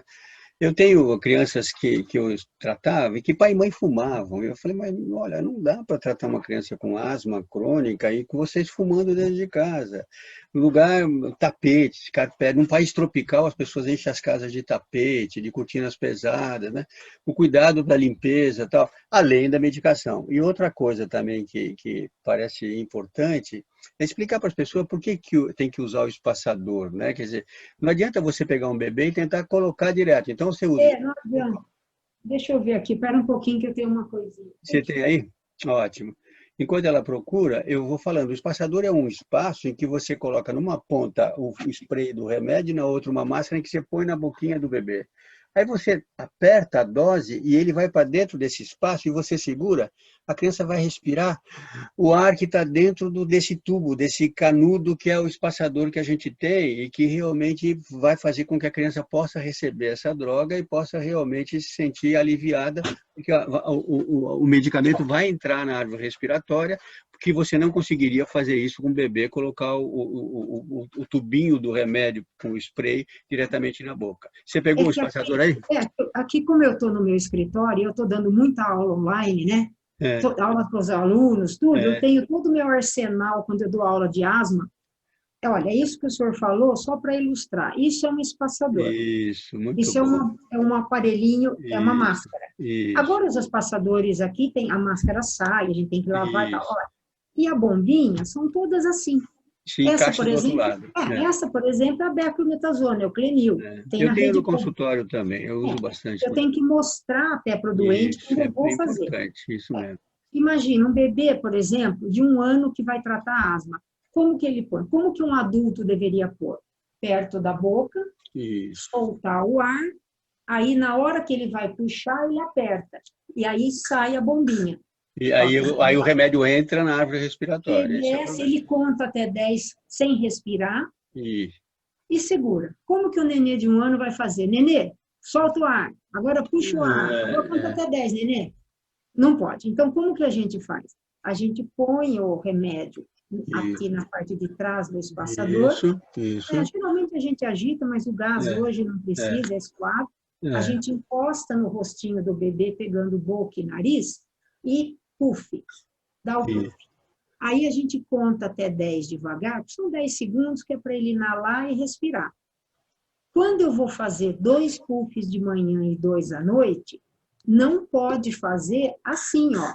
Eu tenho crianças que eu tratava e que pai e mãe fumavam. Eu falei, mas olha, não dá para tratar uma criança com asma crônica e com vocês fumando dentro de casa. No lugar, tapete, carpete. Num país tropical, as pessoas enchem as casas de tapete, de cortinas pesadas, né? O cuidado da limpeza e tal, além da medicação. E outra coisa também que parece importante é explicar para as pessoas por que tem que usar o espaçador, né? Quer dizer, não adianta você pegar um bebê e tentar colocar direto. Então, você usa. Não adianta. Deixa eu ver aqui, espera um pouquinho que eu tenho uma coisinha. Você tem aí? Ótimo. Enquanto ela procura, eu vou falando. O espaçador é um espaço em que você coloca numa ponta o spray do remédio e na outra uma máscara em que você põe na boquinha do bebê. Aí você aperta a dose e ele vai para dentro desse espaço e você segura, a criança vai respirar o ar que está dentro desse tubo, desse canudo que é o espaçador que a gente tem e que realmente vai fazer com que a criança possa receber essa droga e possa realmente se sentir aliviada, porque o medicamento vai entrar na árvore respiratória, porque você não conseguiria fazer isso com o bebê, colocar o tubinho do remédio com o spray diretamente na boca. Você É pegou o que espaçador aí? aqui, como eu estou no meu escritório, eu estou dando muita aula online, né? É, Aula para os alunos, tudo, eu é, tenho todo o meu arsenal quando eu dou aula de asma. Olha, isso que o senhor falou, só para ilustrar, isso é um espaçador. isso, muito Isso é, bom. um aparelhinho, é uma Isso, máscara. isso, Agora, os espaçadores aqui, tem a máscara sai, a gente tem que lavar e tal. isso. Olha, e a bombinha são todas assim. Se Essa, encaixa por do outro exemplo, lado. É, é a beclometasona, é o Clenil. Tem eu na tenho no rede pública. consultório também, eu uso bastante Eu por tenho que mostrar até para o doente isso, quando eu vou é fazer. importante, isso mesmo. Imagina um bebê, por exemplo, de 1 ano que vai tratar asma. Como que ele põe? Como que um adulto deveria pôr? Perto da boca, Isso, soltar o ar, aí na hora que ele vai puxar, ele aperta. E aí sai a bombinha. E aí o remédio entra na árvore respiratória. Ele Esse é o desce, problema. ele conta até 10 sem respirar E, e segura. Como que o nenê de 1 ano vai fazer? Nenê, solta o ar, agora puxa o ar, agora conta é, até 10, nenê. Não pode. Então, como que a gente faz? A gente põe o remédio aqui na parte de trás do espaçador. isso. Geralmente a gente agita, mas o gás É, hoje não é, precisa, é suave. A é. gente encosta no rostinho do bebê, pegando boca e nariz, e puff, dá o E, puff. Aí a gente conta até 10 devagar, são 10 segundos, que é para ele inalar e respirar. Quando eu vou fazer 2 puffs de manhã e 2 à noite, não pode fazer assim, ó,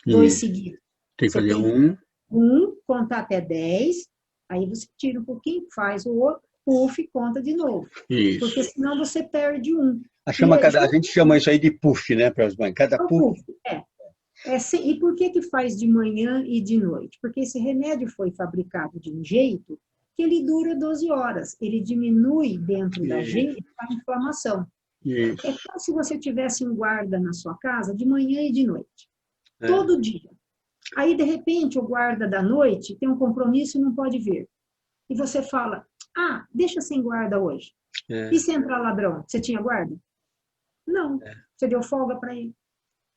2 e seguidos. tem que Você fazer tem um. contar até 10, aí você tira um pouquinho, faz o outro, puff e conta de novo. Porque Isso. senão você perde um. A gente chama isso aí de puff, né, para as mães. Cada É o puff. puff, e por que faz de manhã e de noite? Porque esse remédio foi fabricado de um jeito que ele dura 12 horas. Ele diminui dentro da Isso, gente a inflamação. É isso. como se você tivesse um guarda na sua casa de manhã e de noite, É, todo dia. Aí, de repente, o guarda da noite tem um compromisso e não pode vir. E você fala, deixa sem guarda hoje. E é. se entrar ladrão? Você tinha guarda? Não. Você deu folga para ele.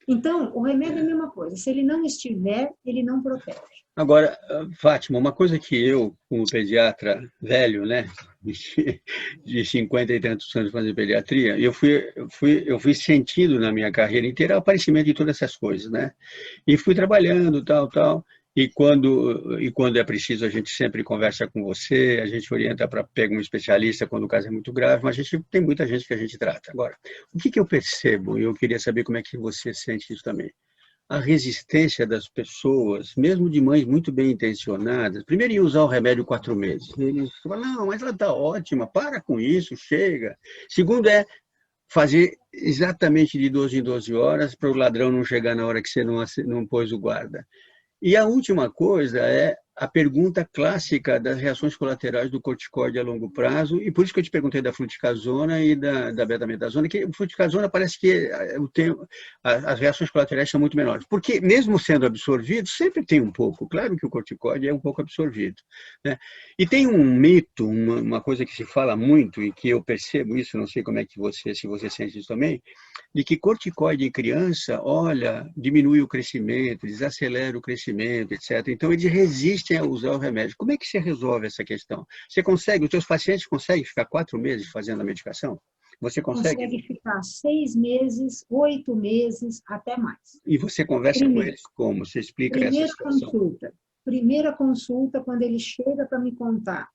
Então, o remédio é a mesma coisa. Se ele não estiver, ele não protege. Agora, Fátima, uma coisa que eu, como pediatra velho, né, de 50 e tantos anos fazendo pediatria, eu fui sentindo na minha carreira inteira o aparecimento de todas essas coisas, né? E fui trabalhando, tal. E quando é preciso, a gente sempre conversa com você, a gente orienta para pegar um especialista quando o caso é muito grave, mas a gente tem muita gente que a gente trata. Agora, o que eu percebo, e eu queria saber como é que você sente isso também, a resistência das pessoas, mesmo de mães muito bem intencionadas, primeiro em usar o remédio 4 meses. Eles falam, não, mas ela está ótima, para com isso, chega. Segundo é fazer exatamente de 12 em 12 horas para o ladrão não chegar na hora que você não pôs o guarda. E a última coisa é a pergunta clássica das reações colaterais do corticóide a longo prazo, e por isso que eu te perguntei da fluticasona e da betametasona, que a fluticasona parece que as reações colaterais são muito menores, porque mesmo sendo absorvido, sempre tem um pouco, claro que o corticóide é um pouco absorvido, né? E tem um mito, uma coisa que se fala muito, e que eu percebo isso, não sei como é que se você sente isso também, de que corticoide em criança, olha, diminui o crescimento, desacelera o crescimento, etc. Então, eles resistem a usar o remédio. Como é que você resolve essa questão? Você consegue, os seus pacientes conseguem ficar 4 meses fazendo a medicação? Você consegue? Consegue ficar 6 meses, 8 meses, até mais. E você conversa com Primeiro, eles como? Você explica essa primeira situação? consulta. Primeira consulta, quando ele chega para me contar,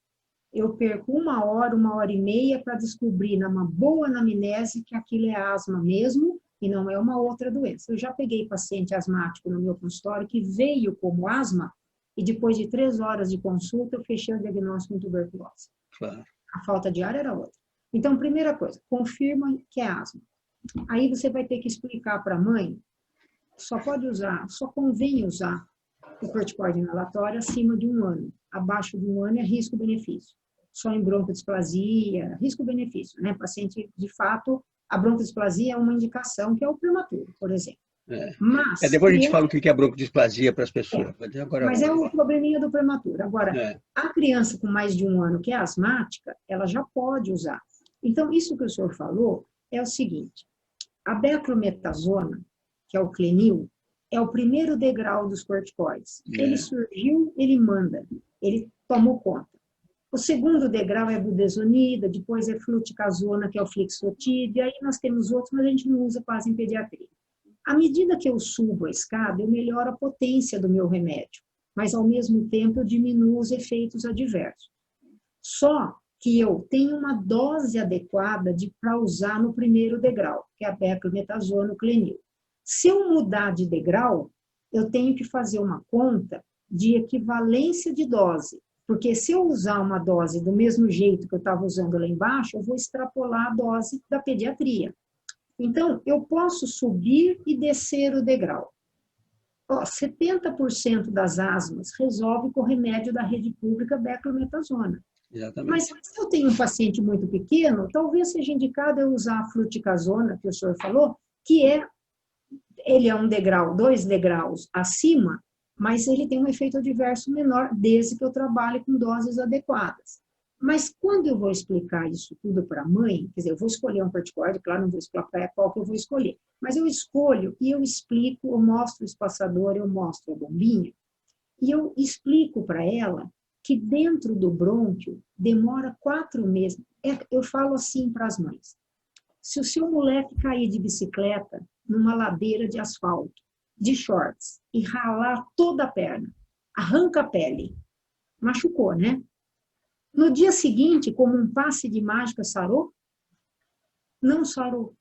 eu perco 1 hora e meia para descobrir, numa boa anamnese, que aquilo é asma mesmo e não é uma outra doença. Eu já peguei paciente asmático no meu consultório que veio como asma e depois de 3 horas de consulta eu fechei o diagnóstico com tuberculose. Claro. A falta de ar era outra. Então, primeira coisa, confirma que é asma. Aí você vai ter que explicar para a mãe, só convém usar o corticoide inalatório acima de 1 ano. Abaixo de 1 ano é risco-benefício. Só em broncodisplasia, risco-benefício, né? Paciente, de fato, a broncodisplasia é uma indicação, que é o prematuro, por exemplo. Mas, Depois a gente fala o que é broncodisplasia para as pessoas. Agora mas vamos é o lá. probleminha do prematuro. Agora, a criança com mais de 1 ano que é asmática, ela já pode usar. Então, isso que o senhor falou é o seguinte, a beclometasona, que é o Clenil, é o primeiro degrau dos corticoides. Ele surgiu, ele manda, ele tomou conta. O segundo degrau é a budesonida, depois é fluticasona, que é o flixotide, e aí nós temos outros, mas a gente não usa quase em pediatria. À medida que eu subo a escada, eu melhoro a potência do meu remédio, mas ao mesmo tempo eu diminuo os efeitos adversos. Só que eu tenho uma dose adequada para usar no primeiro degrau, que é a beclometasona, o Clenil. Se eu mudar de degrau, eu tenho que fazer uma conta de equivalência de dose, porque se eu usar uma dose do mesmo jeito que eu estava usando lá embaixo, eu vou extrapolar a dose da pediatria. Então, eu posso subir e descer o degrau. 70% das asmas resolve com o remédio da rede pública beclometasona. Mas Exatamente. se eu tenho um paciente muito pequeno, talvez seja indicado eu usar a fluticasona, que o senhor falou, que é ele é 2 degraus acima, mas ele tem um efeito adverso menor, desde que eu trabalhe com doses adequadas. Mas quando eu vou explicar isso tudo para a mãe, quer dizer, eu vou escolher um corticoide, claro, não vou explicar qual que eu vou escolher, mas eu escolho e eu explico, eu mostro o espaçador, eu mostro a bombinha, e eu explico para ela que dentro do brônquio demora 4 meses. Eu falo assim para as mães, se o seu moleque cair de bicicleta numa ladeira de asfalto, de shorts, e ralar toda a perna, arranca a pele, machucou, né? No dia seguinte, como um passe de mágica, sarou? Não sarou.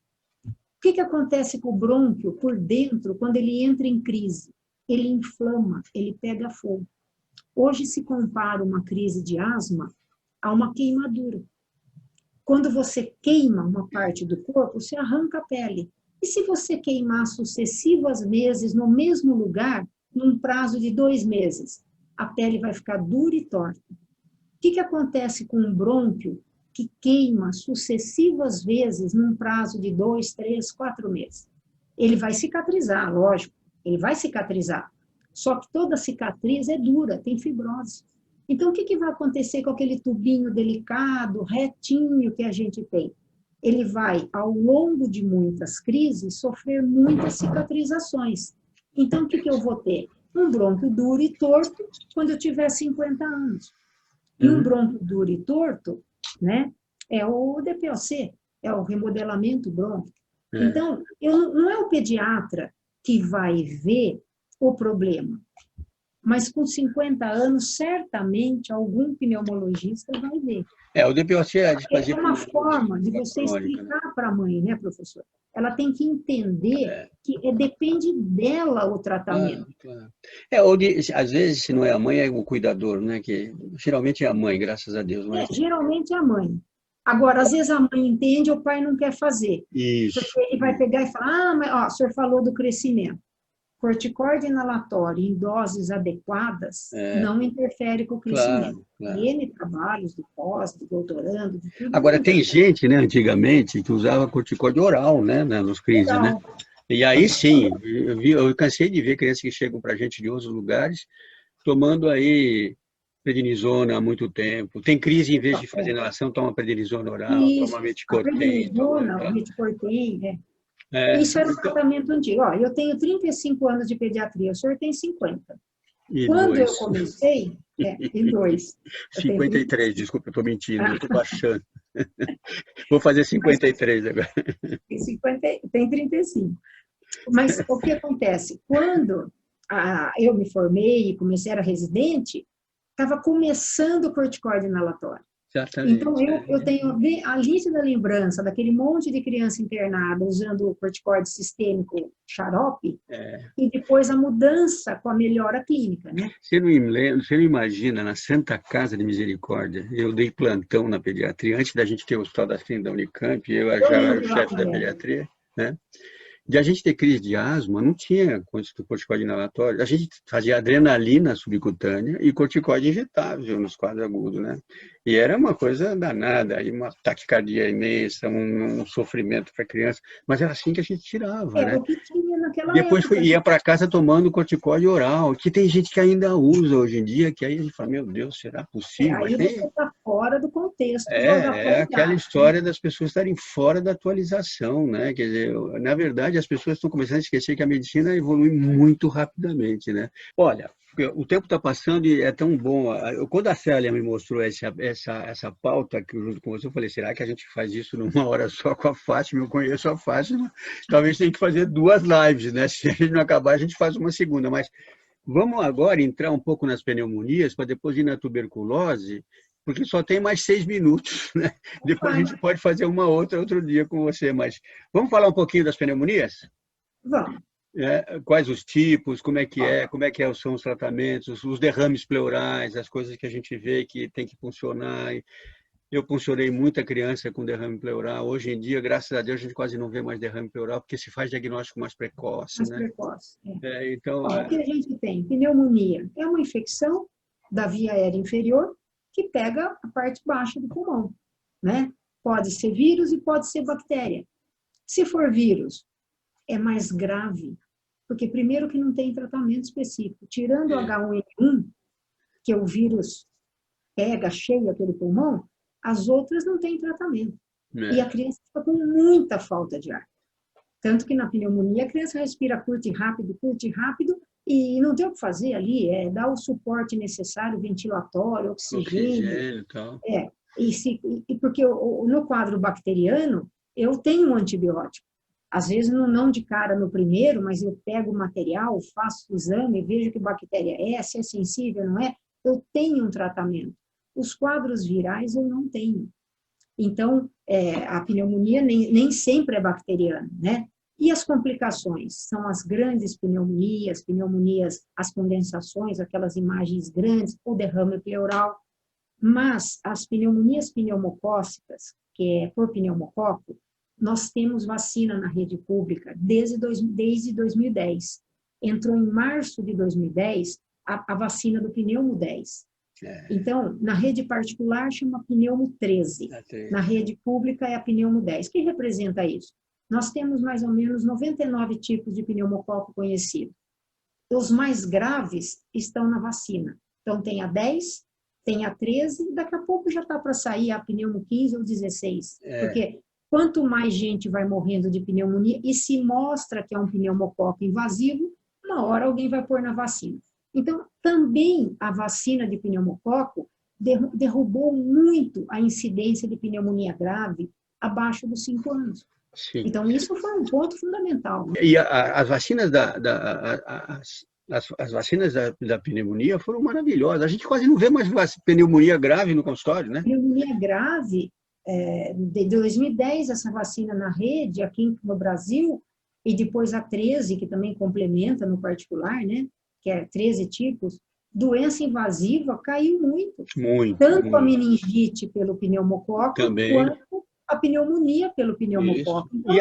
O que acontece com o brônquio por dentro quando ele entra em crise? Ele inflama, ele pega fogo. Hoje se compara uma crise de asma a uma queimadura. Quando você queima uma parte do corpo, você arranca a pele. E se você queimar sucessivas vezes no mesmo lugar, num prazo de 2 meses, a pele vai ficar dura e torta. O que acontece com um brônquio que queima sucessivas vezes num prazo de 2, 3, 4 meses? Ele vai cicatrizar, lógico, ele vai cicatrizar. Só que toda cicatriz é dura, tem fibrose. Então, o que vai acontecer com aquele tubinho delicado, retinho que a gente tem? Ele vai, ao longo de muitas crises, sofrer muitas cicatrizações. Então, o que eu vou ter? Um brônquio duro e torto quando eu tiver 50 anos. E um brônquio duro e torto, né, é o DPOC, é o remodelamento brônquico. Então, não é o pediatra que vai ver o problema, mas com 50 anos, certamente, algum pneumologista vai ver. O DPOC é É uma forma de você explicar para a mãe, né, professor? Ela tem que entender que depende dela o tratamento. Claro. Às vezes, se não é a mãe, é o cuidador, né? Que geralmente é a mãe, graças a Deus. Mas... geralmente é a mãe. Agora, às vezes a mãe entende, o pai não quer fazer. Isso. Porque ele vai pegar e falar, mas ó, o senhor falou do crescimento. Corticoide inalatório em doses adequadas não interfere com o crescimento. Claro. N trabalhos do pós, do doutorando, de tudo. Agora, tem gente, né, antigamente, que usava corticoide oral, né, nos crises, né? E aí sim, eu cansei de ver crianças que chegam para a gente de outros lugares tomando aí prednisona há muito tempo. Tem crise, em vez de fazer inalação, toma prednisona oral, toma Meticortem. Prednisona, Meticortem, Isso era o tratamento antigo. Ó, eu tenho 35 anos de pediatria, o senhor tem 50. Quando eu comecei, tem 2. 53, desculpa, eu estou mentindo, eu estou baixando. Vou fazer 53 agora. Tem 35. Mas o que acontece? Quando eu me formei e comecei, era residente, estava começando o corticoide inalatório. Exatamente. Então, eu tenho a lista lembrança daquele monte de criança internada usando o corticoide sistêmico xarope, e depois a mudança com a melhora clínica, né? Você não imagina, na Santa Casa de Misericórdia, eu dei plantão na pediatria, antes da gente ter o Hospital das Clínicas da Unicamp, eu já era o chefe da pediatria, né? De a gente ter crise de asma, não tinha corticoide inalatório. A gente fazia adrenalina subcutânea e corticoide injetável nos quadros agudos, né? E era uma coisa danada, aí uma taquicardia imensa, um sofrimento para a criança. Mas era assim que a gente tirava, né? O que tinha naquela Depois época. ia para casa tomando corticoide oral, que tem gente que ainda usa hoje em dia, que aí a gente fala, meu Deus, será possível? Aí você está fora do contexto. É aquela história das pessoas estarem fora da atualização, né? Quer dizer, na verdade, as pessoas estão começando a esquecer que a medicina evolui muito rapidamente, né? Olha, o tempo está passando e é tão bom. Quando a Célia me mostrou essa pauta que junto com você, eu falei, será que a gente faz isso numa hora só com a Fátima? Eu conheço a Fátima, talvez tenha que fazer 2 lives, né? Se a gente não acabar, a gente faz uma segunda, mas vamos agora entrar um pouco nas pneumonias, para depois ir na tuberculose, porque só tem mais 6 minutos, né? Depois a gente pode fazer uma outro dia com você, mas vamos falar um pouquinho das pneumonias? Vamos. Quais os tipos, como é que são os tratamentos, os derrames pleurais, as coisas que a gente vê que tem que funcionar. Eu puncionei muita criança com derrame pleural. Hoje em dia, graças a Deus, a gente quase não vê mais derrame pleural, porque se faz diagnóstico mais precoce. Então, o que a gente tem? Pneumonia é uma infecção da via aérea inferior que pega a parte baixa do pulmão, né? Pode ser vírus e pode ser bactéria. Se for vírus, é mais grave, Porque, primeiro, que não tem tratamento específico. Tirando o H1N1, que o vírus pega, cheia aquele pulmão, as outras não têm tratamento. E a criança fica com muita falta de ar. Tanto que na pneumonia a criança respira curto e rápido, e não tem o que fazer ali, dar o suporte necessário, ventilatório, oxigênio. Então. E porque no quadro bacteriano, eu tenho um antibiótico. Às vezes, não de cara no primeiro, mas eu pego o material, faço o exame, vejo que bactéria se é sensível, não é? Eu tenho um tratamento. Os quadros virais eu não tenho. Então, a pneumonia nem sempre é bacteriana, né? E as complicações? São as grandes pneumonias, as condensações, aquelas imagens grandes, o derrame pleural. Mas as pneumonias pneumocócicas, que é por pneumococo, nós temos vacina na rede pública desde 2010. Entrou em março de 2010 a vacina do pneumo 10. Então, na rede particular chama pneumo 13. Na rede pública é a pneumo 10. O que representa isso? Nós temos mais ou menos 99 tipos de pneumococo conhecido. Os mais graves estão na vacina. Então, tem a 10, tem a 13, daqui a pouco já está para sair a pneumo 15 ou 16. Porque quanto mais gente vai morrendo de pneumonia e se mostra que é um pneumococo invasivo, uma hora alguém vai pôr na vacina. Então, também a vacina de pneumococo derrubou muito a incidência de pneumonia grave abaixo dos 5 anos. Sim. Então, isso foi um ponto fundamental. Né? E as vacinas as vacinas da pneumonia foram maravilhosas. A gente quase não vê mais pneumonia grave no consultório, né? Pneumonia grave, de 2010, essa vacina na rede, aqui no Brasil, e depois a 13, que também complementa no particular, né? Que é 13 tipos, doença invasiva caiu muito. Tanto a meningite pelo pneumococo, quanto a pneumonia pelo pneumococo. Então,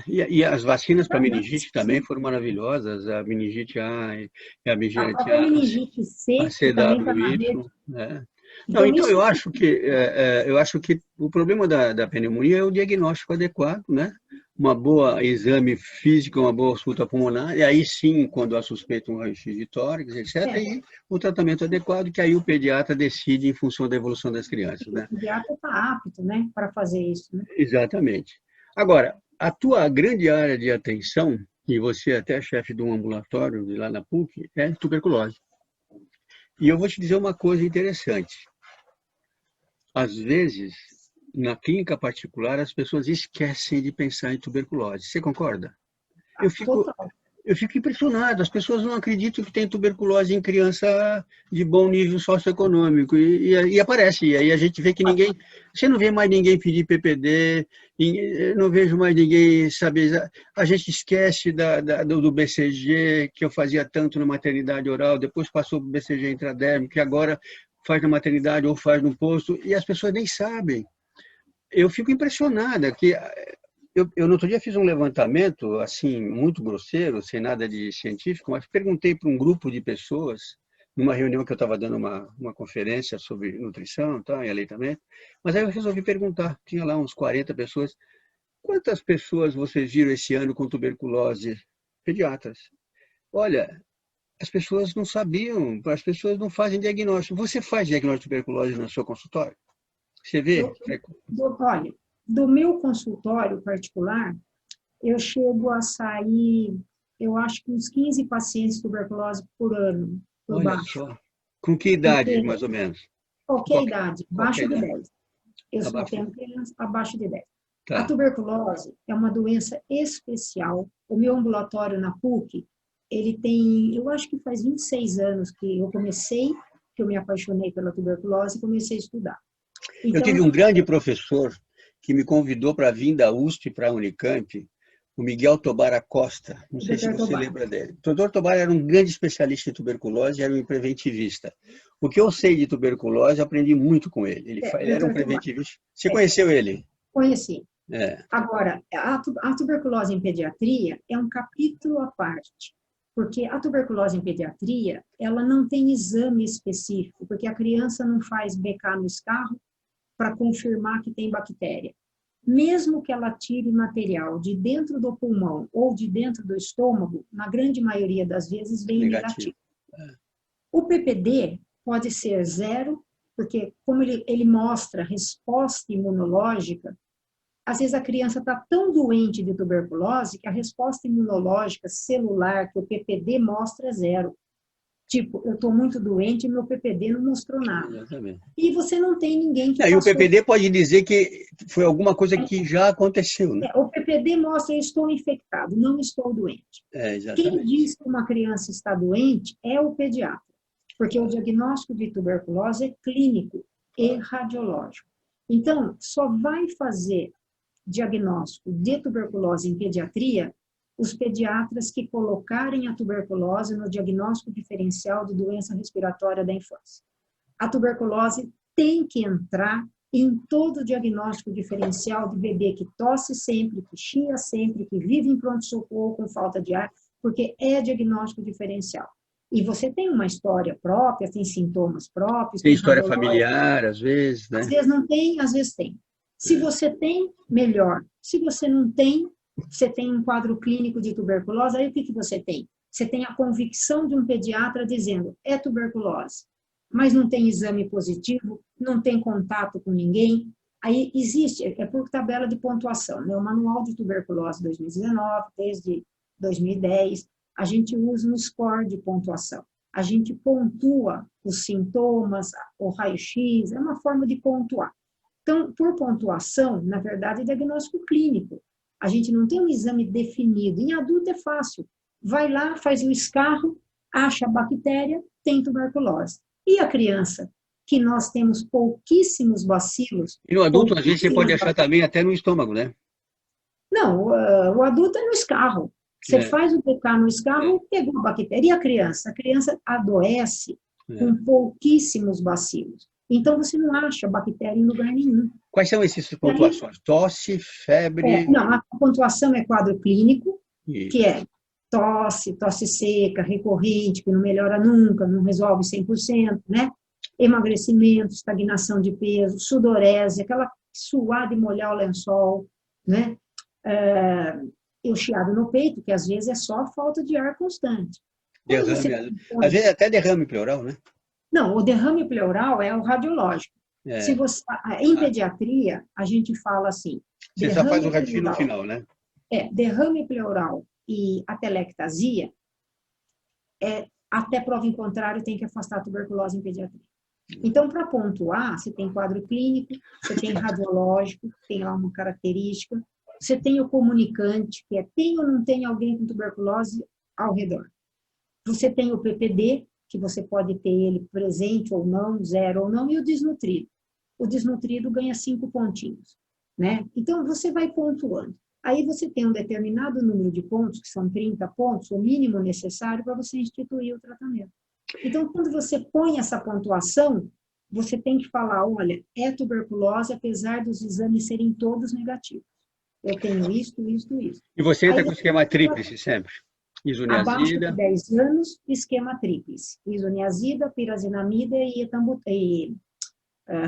e as vacinas para meningite também foram maravilhosas, a meningite A e a meningite C, que também está na rede. Não, então eu acho que o problema da pneumonia é o diagnóstico adequado, né? Uma boa exame físico, uma boa ausculta pulmonar, e aí sim, quando há suspeita, um raio-x de tórax, etc., e o tratamento adequado, que aí o pediatra decide em função da evolução das crianças, né? O pediatra está apto, né, para fazer isso, né? Exatamente. Agora, a tua grande área de atenção, e você é até chefe de um ambulatório lá na PUC, é tuberculose. E eu vou te dizer uma coisa interessante. Às vezes, na clínica particular, as pessoas esquecem de pensar em tuberculose. Você concorda? Eu fico impressionado. As pessoas não acreditam que tem tuberculose em criança de bom nível socioeconômico. E aparece. E aí a gente vê que ninguém... Você não vê mais ninguém pedir PPD, não vejo mais ninguém saber... A gente esquece do BCG, que eu fazia tanto na maternidade oral, depois passou para o BCG intradérmico, que agora faz na maternidade ou faz no posto, e as pessoas nem sabem. Eu fico impressionada que eu no outro dia fiz um levantamento assim muito grosseiro, sem nada de científico, mas perguntei para um grupo de pessoas numa reunião que eu estava dando uma conferência sobre nutrição, tá, e aleitamento, mas aí eu resolvi perguntar, tinha lá uns 40 pessoas, quantas pessoas vocês viram esse ano com tuberculose? Pediatras. Olha, as pessoas não sabiam, as pessoas não fazem diagnóstico. Você faz diagnóstico de tuberculose no seu consultório? Você vê? Olha, do meu consultório particular, eu chego a sair, eu acho que uns 15 pacientes de tuberculose por ano, por baixo. Só. Com que idade, mais ou menos? Qualquer idade, abaixo de 10. Eu só tenho crianças abaixo de 10. Tá. A tuberculose é uma doença especial. O meu ambulatório na PUC, ele tem, eu acho que faz 26 anos que eu me apaixonei pela tuberculose e comecei a estudar. Então, eu tive um grande professor que me convidou para vir da USP para a Unicamp, o Miguel Tobar Acosta, não sei se você lembra dele. O Dr. Tobar era um grande especialista em tuberculose e era um preventivista. O que eu sei de tuberculose, eu aprendi muito com ele. Ele era um preventivista. Você conheceu ele? Conheci. Agora, a tuberculose em pediatria é um capítulo à parte, porque a tuberculose em pediatria, ela não tem exame específico, porque a criança não faz BK no escarro para confirmar que tem bactéria. mesmo que ela tire material de dentro do pulmão ou de dentro do estômago, na grande maioria das vezes vem negativo. O PPD pode ser 0, porque como ele mostra resposta imunológica, às vezes a criança está tão doente de tuberculose que a resposta imunológica celular que o PPD mostra é 0. Tipo, eu estou muito doente e meu PPD não mostrou nada. Exatamente. E você não tem ninguém que E o PPD pode dizer que foi alguma coisa que já aconteceu, né? O PPD mostra eu estou infectado, não estou doente. Exatamente. Quem diz que uma criança está doente é o pediatra, porque o diagnóstico de tuberculose é clínico e radiológico. Então, só vai fazer diagnóstico de tuberculose em pediatria os pediatras que colocarem a tuberculose no diagnóstico diferencial de doença respiratória da infância. A tuberculose tem que entrar em todo o diagnóstico diferencial de bebê que tosse sempre, que chia sempre, que vive em pronto-socorro com falta de ar, porque é diagnóstico diferencial. E você tem uma história própria, tem sintomas próprios. Tem história familiar, às vezes, né? Às vezes não tem, às vezes tem. Se você tem, melhor. Se você não tem, você tem um quadro clínico de tuberculose, aí o que você tem? Você tem a convicção de um pediatra dizendo, é tuberculose, mas não tem exame positivo, não tem contato com ninguém. Aí existe, é por tabela de pontuação, né? O Manual de Tuberculose 2019, desde 2010, a gente usa um score de pontuação. A gente pontua os sintomas, o raio-x, é uma forma de pontuar. Então, por pontuação, na verdade, é diagnóstico clínico. A gente não tem um exame definido. Em adulto é fácil. Vai lá, faz o escarro, acha a bactéria, tem tuberculose. E a criança? Que nós temos pouquíssimos bacilos. E no adulto, às vezes, você pode achar também até no estômago, né? Não, o adulto é no escarro. Você faz o PK no escarro, pegou a bactéria. E a criança? A criança adoece com pouquíssimos bacilos. Então, você não acha bactéria em lugar nenhum. Quais são essas pontuações? Tosse, febre... Não, a pontuação é quadro clínico, que é tosse seca, recorrente, que não melhora nunca, não resolve 100%, né? Emagrecimento, estagnação de peso, sudorese, aquela suar e molhar o lençol, né? E o chiado no peito, que às vezes é só falta de ar constante. Derrame, às vezes até derrame pleural, né? Não, o derrame pleural é o radiológico. Se você, em pediatria, a gente fala assim... Você só faz o raio-x no final, né? Derrame pleural e atelectasia, até prova em contrário, tem que afastar a tuberculose em pediatria. Então, para pontuar, você tem quadro clínico, você tem radiológico, tem lá uma característica, você tem o comunicante, que é tem ou não tem alguém com tuberculose ao redor. Você tem o PPD, que você pode ter ele presente ou não, 0 ou não, e o desnutrido. O desnutrido ganha 5 pontinhos, né? Então, você vai pontuando. Aí você tem um determinado número de pontos, que são 30 pontos, o mínimo necessário para você instituir o tratamento. Então, quando você põe essa pontuação, você tem que falar, olha, é tuberculose, apesar dos exames serem todos negativos. Eu tenho isto. E você entra com o esquema tríplice sempre? Isoniazida. Abaixo de 10 anos, esquema tríplice. Isoniazida, pirazinamida e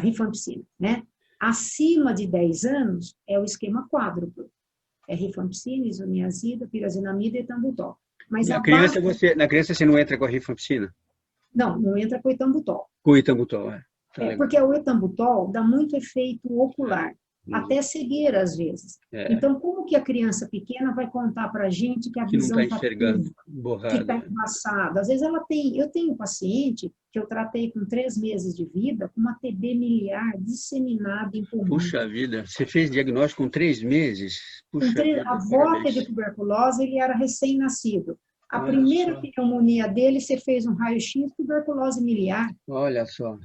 rifampicina, né? Acima de 10 anos, é o esquema quádruplo. É rifampicina, isoniazida, pirazinamida e etambutol. Mas na criança você não entra com a rifampicina? Não entra com o etambutol. Com o etambutol, porque o etambutol dá muito efeito ocular. Até cegueira, às vezes. Então, como que a criança pequena vai contar para a gente que a visão está enxergando, que está embaçada? Às vezes eu tenho um paciente que eu tratei com 3 meses de vida, com uma TB miliar disseminada em pulmão. Puxa vida, você fez diagnóstico com 3 meses? A avó teve tuberculose, ele era recém-nascido. A primeira pneumonia dele, você fez um raio-x, tuberculose miliar. Olha só.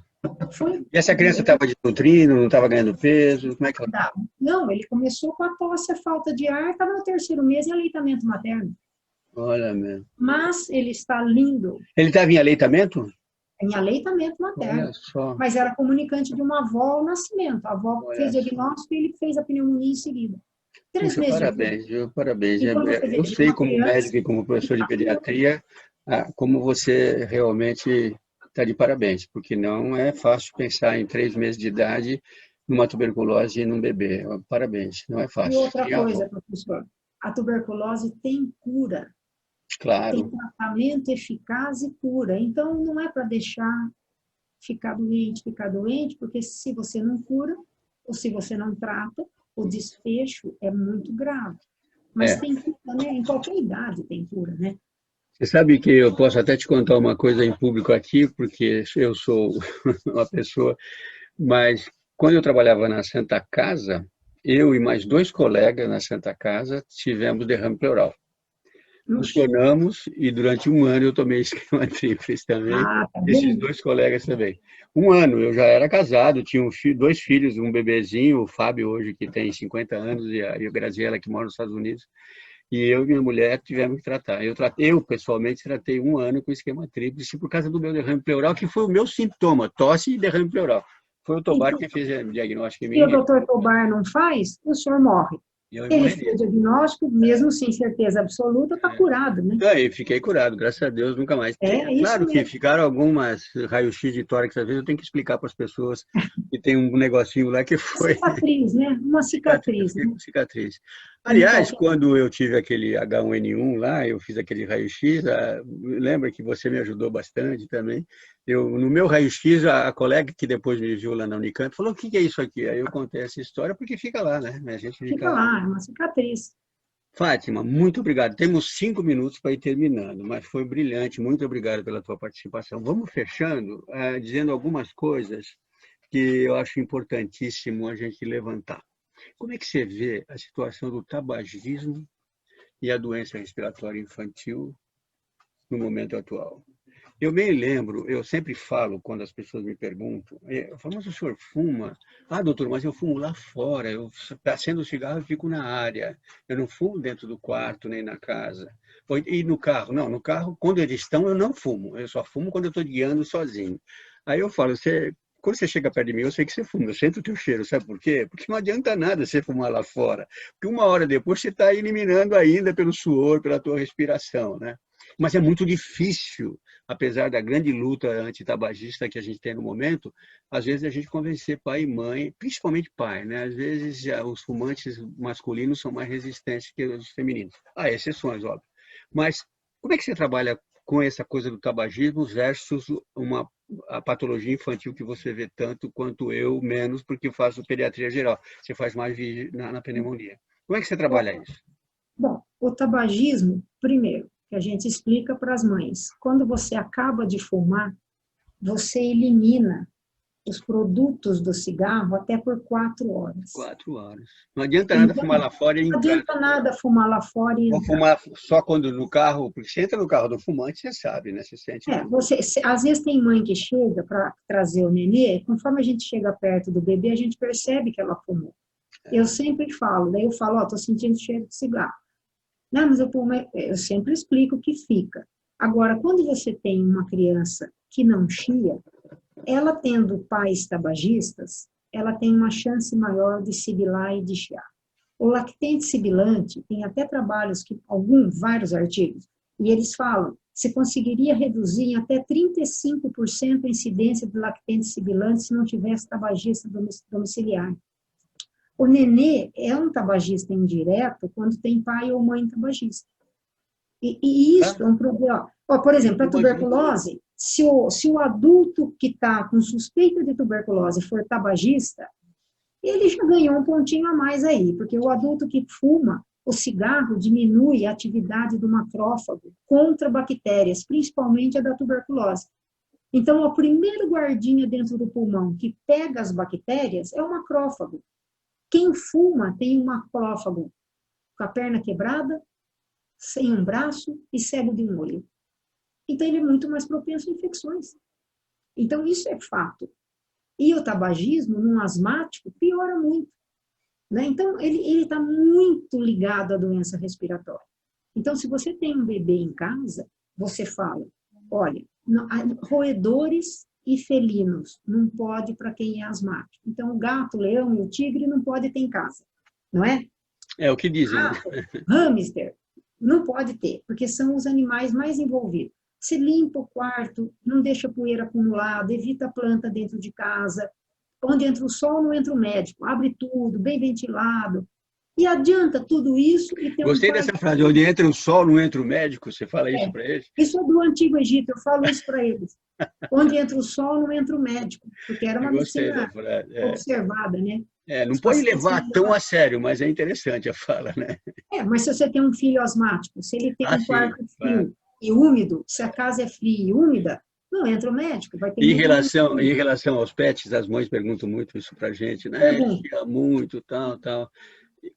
E essa criança estava desnutrindo, não estava ganhando peso? Como é que ela... Não, ele começou com a tosse, a falta de ar, estava no 3º mês em aleitamento materno. Olha mesmo. Mas ele está lindo. Ele estava em aleitamento? Em aleitamento materno. Olha só. Mas era comunicante de uma avó ao nascimento. A avó fez diagnóstico e ele fez a pneumonia em seguida. 3 meses. Parabéns, viu? Parabéns. Eu sei como médico e como professor de pediatria, como você realmente está de parabéns, porque não é fácil pensar em 3 meses de idade numa tuberculose e num bebê. Parabéns, não é E fácil. outra coisa, professor, a tuberculose tem cura, tem Claro, tratamento eficaz e cura. Então, não é para deixar ficar doente, porque se você não cura, ou se você não trata, o desfecho é muito grave. Mas é. tem cura, né? Em qualquer idade tem cura, né? Você sabe que eu posso até te contar uma coisa em público aqui, porque eu sou uma pessoa, mas quando eu trabalhava na Santa Casa, eu e mais dois colegas na Santa Casa tivemos derrame pleural. Oxe. Funcionamos e durante um ano eu tomei esquema tríplice também, Ah, tá esses vendo? dois colegas também. Um ano, eu já era casado, tinha dois filhos, um bebezinho, o Fábio hoje que tem 50 anos e a Graziela que mora nos Estados Unidos. E eu e minha mulher tivemos que tratar. Eu pessoalmente, tratei um ano com esquema tríplice por causa do meu derrame pleural, que foi o meu sintoma, tosse e derrame pleural. Foi o Tobar Então, que fez o diagnóstico em se o mim doutor Tobar não faz, o senhor morre. e eu Ele fez morreria. o diagnóstico, mesmo sem certeza absoluta, está curado, né? Aí fiquei curado, graças a Deus, nunca mais. É isso Claro que mesmo. ficaram algumas raio-x de tórax, às vezes eu tenho que explicar para as pessoas que tem um negocinho lá que Uma foi cicatriz, né? Uma cicatriz, eu cicatriz, fiquei né? com cicatriz. Como Aliás, qualquer. quando eu tive aquele H1N1 lá, eu fiz aquele raio-x, lembra que você me ajudou bastante também. No meu raio-x, a colega que depois me viu lá na Unicamp falou: o que é isso aqui? Aí eu contei essa história porque fica lá, né? A gente Fica fica lá. lá, é uma cicatriz. Fátima, muito obrigado. Temos 5 minutos para ir terminando, mas foi brilhante. Muito obrigado pela tua participação. Vamos fechando, dizendo algumas coisas que eu acho importantíssimo a gente levantar. Como é que você vê a situação do tabagismo e a doença respiratória infantil no momento atual? Eu me lembro, eu sempre falo, quando as pessoas me perguntam, eu falo, mas o senhor fuma? Ah, doutor, mas eu fumo lá fora, eu acendo o cigarro e fico na área. Eu não fumo dentro do quarto, nem na casa. E no carro? Não, no carro, quando eles estão, eu não fumo. Eu só fumo quando eu estou guiando sozinho. Aí eu falo, quando você chega perto de mim, eu sei que você fuma, eu sinto o teu cheiro, sabe por quê? Porque não adianta nada você fumar lá fora, porque uma hora depois você está eliminando ainda pelo suor, pela tua respiração, né? Mas é muito difícil, apesar da grande luta antitabagista que a gente tem no momento, às vezes a gente convencer pai e mãe, principalmente pai, né? Às vezes os fumantes masculinos são mais resistentes que os femininos. Há exceções, óbvio. Mas como é que você trabalha com essa coisa do tabagismo versus a patologia infantil que você vê tanto quanto eu, menos, porque faço pediatria geral. Você faz mais na pneumonia. Como é que você trabalha isso? Bom, o tabagismo, primeiro, que a gente explica para as mães. Quando você acaba de fumar, você elimina os produtos do cigarro até por 4 horas. 4 horas. Não adianta nada Então, fumar lá fora e não entrar. adianta nada fumar lá fora e Ou entrar. fumar só quando no carro, porque você entra no carro do fumante, você sabe, né? Você sente tudo. Às vezes tem mãe que chega para trazer o nenê, conforme a gente chega perto do bebê, a gente percebe que ela fumou. Eu sempre falo, daí eu falo, ó, tô sentindo cheiro de cigarro. Não, mas eu sempre explico o que fica. Agora, quando você tem uma criança que não chia, ela tendo pais tabagistas, ela tem uma chance maior de sibilar e de chiar. O lactente sibilante, tem até trabalhos, vários artigos, e eles falam, se conseguiria reduzir em até 35% a incidência de lactente sibilante se não tivesse tabagista domiciliar. O nenê é um tabagista indireto quando tem pai ou mãe tabagista. E Tá? isso é um problema. Ó, por exemplo, a tuberculose, se o adulto que está com suspeita de tuberculose for tabagista, ele já ganhou um pontinho a mais aí, porque o adulto que fuma o cigarro diminui a atividade do macrófago contra bactérias, principalmente a da tuberculose. Então, o primeiro guardinha dentro do pulmão que pega as bactérias é o macrófago. Quem fuma tem um macrófago com a perna quebrada, sem um braço e cego de um olho. Então, ele é muito mais propenso a infecções. Então, isso é fato. E o tabagismo, num asmático, piora muito. Né? Então, ele está muito ligado à doença respiratória. Então, se você tem um bebê em casa, você fala, olha, roedores e felinos não pode para quem é asmático. Então, o gato, o leão e o tigre não pode ter em casa, não é? É o que dizem, né? Rato, hamster, não pode ter, porque são os animais mais envolvidos. Você limpa o quarto, não deixa poeira acumulada, evita planta dentro de casa. onde entra o sol, não entra o médico. Abre tudo, bem ventilado. E adianta tudo isso e tem Gostei dessa frase, onde entra o sol, não entra o médico. Você fala isso para eles? Isso é do Antigo Egito, eu falo isso para eles. Onde entra o sol, não entra o médico, porque era uma Eu gostei da medicina frase. observada, né? Não Os pode pacientes levar tão a sério, mas é interessante a fala, né? mas se você tem um filho asmático, se ele tem um Sim, quarto frio claro. e úmido, se a casa é fria e úmida, não entra o médico, vai ter Em muito. relação aos pets, as mães perguntam muito isso para a gente, né? Ele Pergunta. tira muito, tal, tal.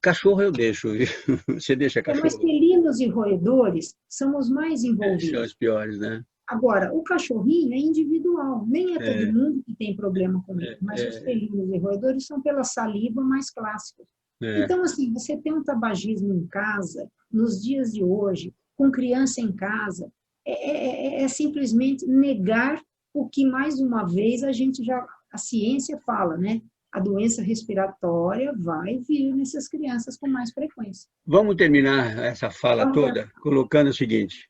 Cachorro eu deixo, viu? Você deixa Mas cachorro? felinos e roedores são os mais São envolvidos. os piores, né? Agora, o cachorrinho é individual, nem é todo É, mundo que tem problema com ele, mas os é, felinos e roedores são pela saliva mais clássicos. é. Então, assim, você tem um tabagismo em casa, nos dias de hoje, com criança em casa, é simplesmente negar o que, mais uma vez, a ciência fala, né? A doença respiratória vai vir nessas crianças com mais frequência. Vamos terminar essa fala Vamos ver. toda colocando o seguinte: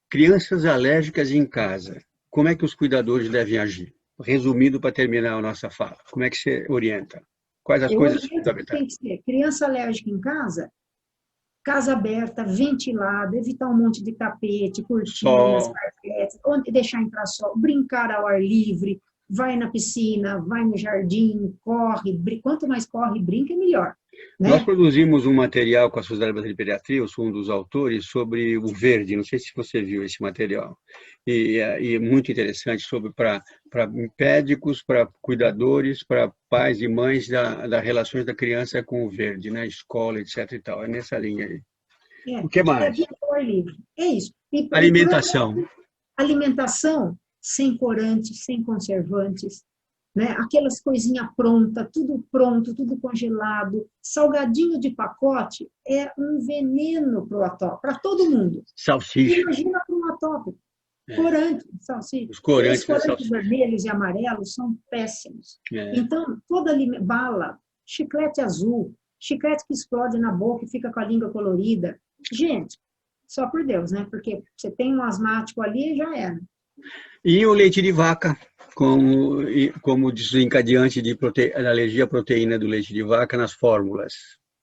crianças alérgicas em casa, como é que os cuidadores devem agir? Resumido para terminar a nossa fala, como é que você orienta? Quais as Eu coisas oriento que fundamentais? tem que ser criança alérgica em casa, casa aberta, ventilada, evitar um monte de tapete, cortinas, Sol, carpetes, onde deixar entrar sol, brincar ao ar livre, vai na piscina, vai no jardim, corre, quanto mais corre e brinca, melhor, nós né? produzimos um material com a Sociedade Brasileira de Pediatria, eu sou um dos autores, sobre o verde, não sei se você viu esse material, e muito interessante sobre para médicos, para cuidadores, para pais e mães das relações da criança com o verde, né? Escola, etc. e tal, é nessa linha aí. O que É mais? vida ao ar livre, é isso. E por outro Alimentação. alimentação sem corantes, sem conservantes, né? Aquelas coisinhas prontas, tudo congelado. Salgadinho de pacote é um veneno para todo mundo. Salsicha. Imagina para um atópico. É. Corante, salsicha. Os Aqueles corantes da corantes salsicha. vermelhos e amarelos são péssimos. É. Então, toda bala, chiclete azul, chiclete que explode na boca e fica com a língua colorida. Gente, só por Deus, né? Porque você tem um asmático ali e já era. E o leite de vaca, como desencadeante de alergia à proteína do leite de vaca nas fórmulas.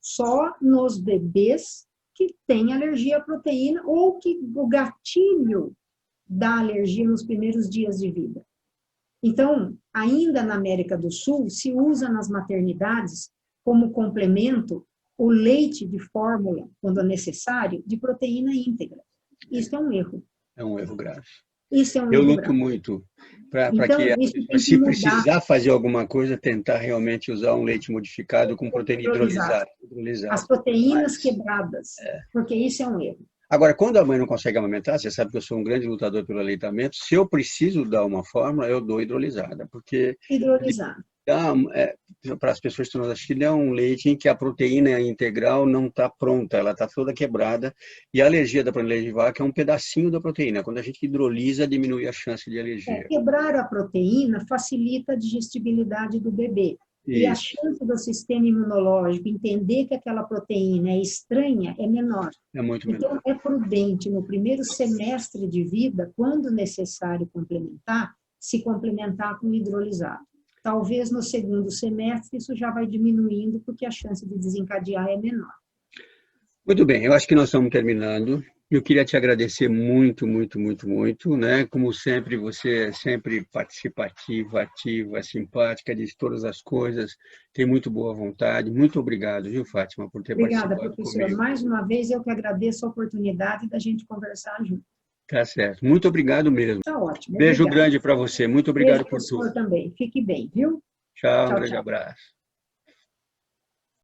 Só nos bebês que têm alergia à proteína ou que o gatilho da alergia nos primeiros dias de vida. Então, ainda na América do Sul, se usa nas maternidades como complemento o leite de fórmula, quando é necessário, de proteína íntegra. Isso é um erro. É um erro grave. Isso é um Eu erro luto grave. muito para Então, que, isso tem que se mudar. precisar fazer alguma coisa, tentar realmente usar um leite modificado com proteína Hidrolisado. As hidrolisada. proteínas Mas, quebradas, porque isso é um erro. agora, quando a mãe não consegue amamentar, você sabe que eu sou um grande lutador pelo aleitamento, se eu preciso dar uma fórmula, eu dou hidrolisada, porque Hidrolisado. para as pessoas que estão nos assistindo, é um leite em que a proteína integral não está pronta, ela está toda quebrada, e a alergia da leite de vaca é um pedacinho da proteína. Quando a gente hidrolisa, diminui a chance de alergia. Quebrar a proteína facilita a digestibilidade do bebê. E a Isso, chance do sistema imunológico entender que aquela proteína é estranha é menor. é muito Então, menor. é prudente, no primeiro semestre de vida, quando necessário complementar, se complementar com hidrolisado. Talvez no segundo semestre isso já vai diminuindo, porque a chance de desencadear é menor. Muito bem, eu acho que nós estamos terminando. Eu queria te agradecer muito, muito, muito, muito, né? Como sempre, você é sempre participativa, ativa, simpática, diz todas as coisas, tem muito boa vontade. Muito obrigado, viu, Fátima, por ter Obrigada, participado professor. comigo. Mais uma vez, eu que agradeço a oportunidade da gente conversar junto. Tá certo. Muito obrigado mesmo. Está ótimo, Beijo obrigada. grande para você. Muito Beijo obrigado para o por tudo. senhor também. Fique bem, viu? Tchau, um Tchau, grande tchau. abraço.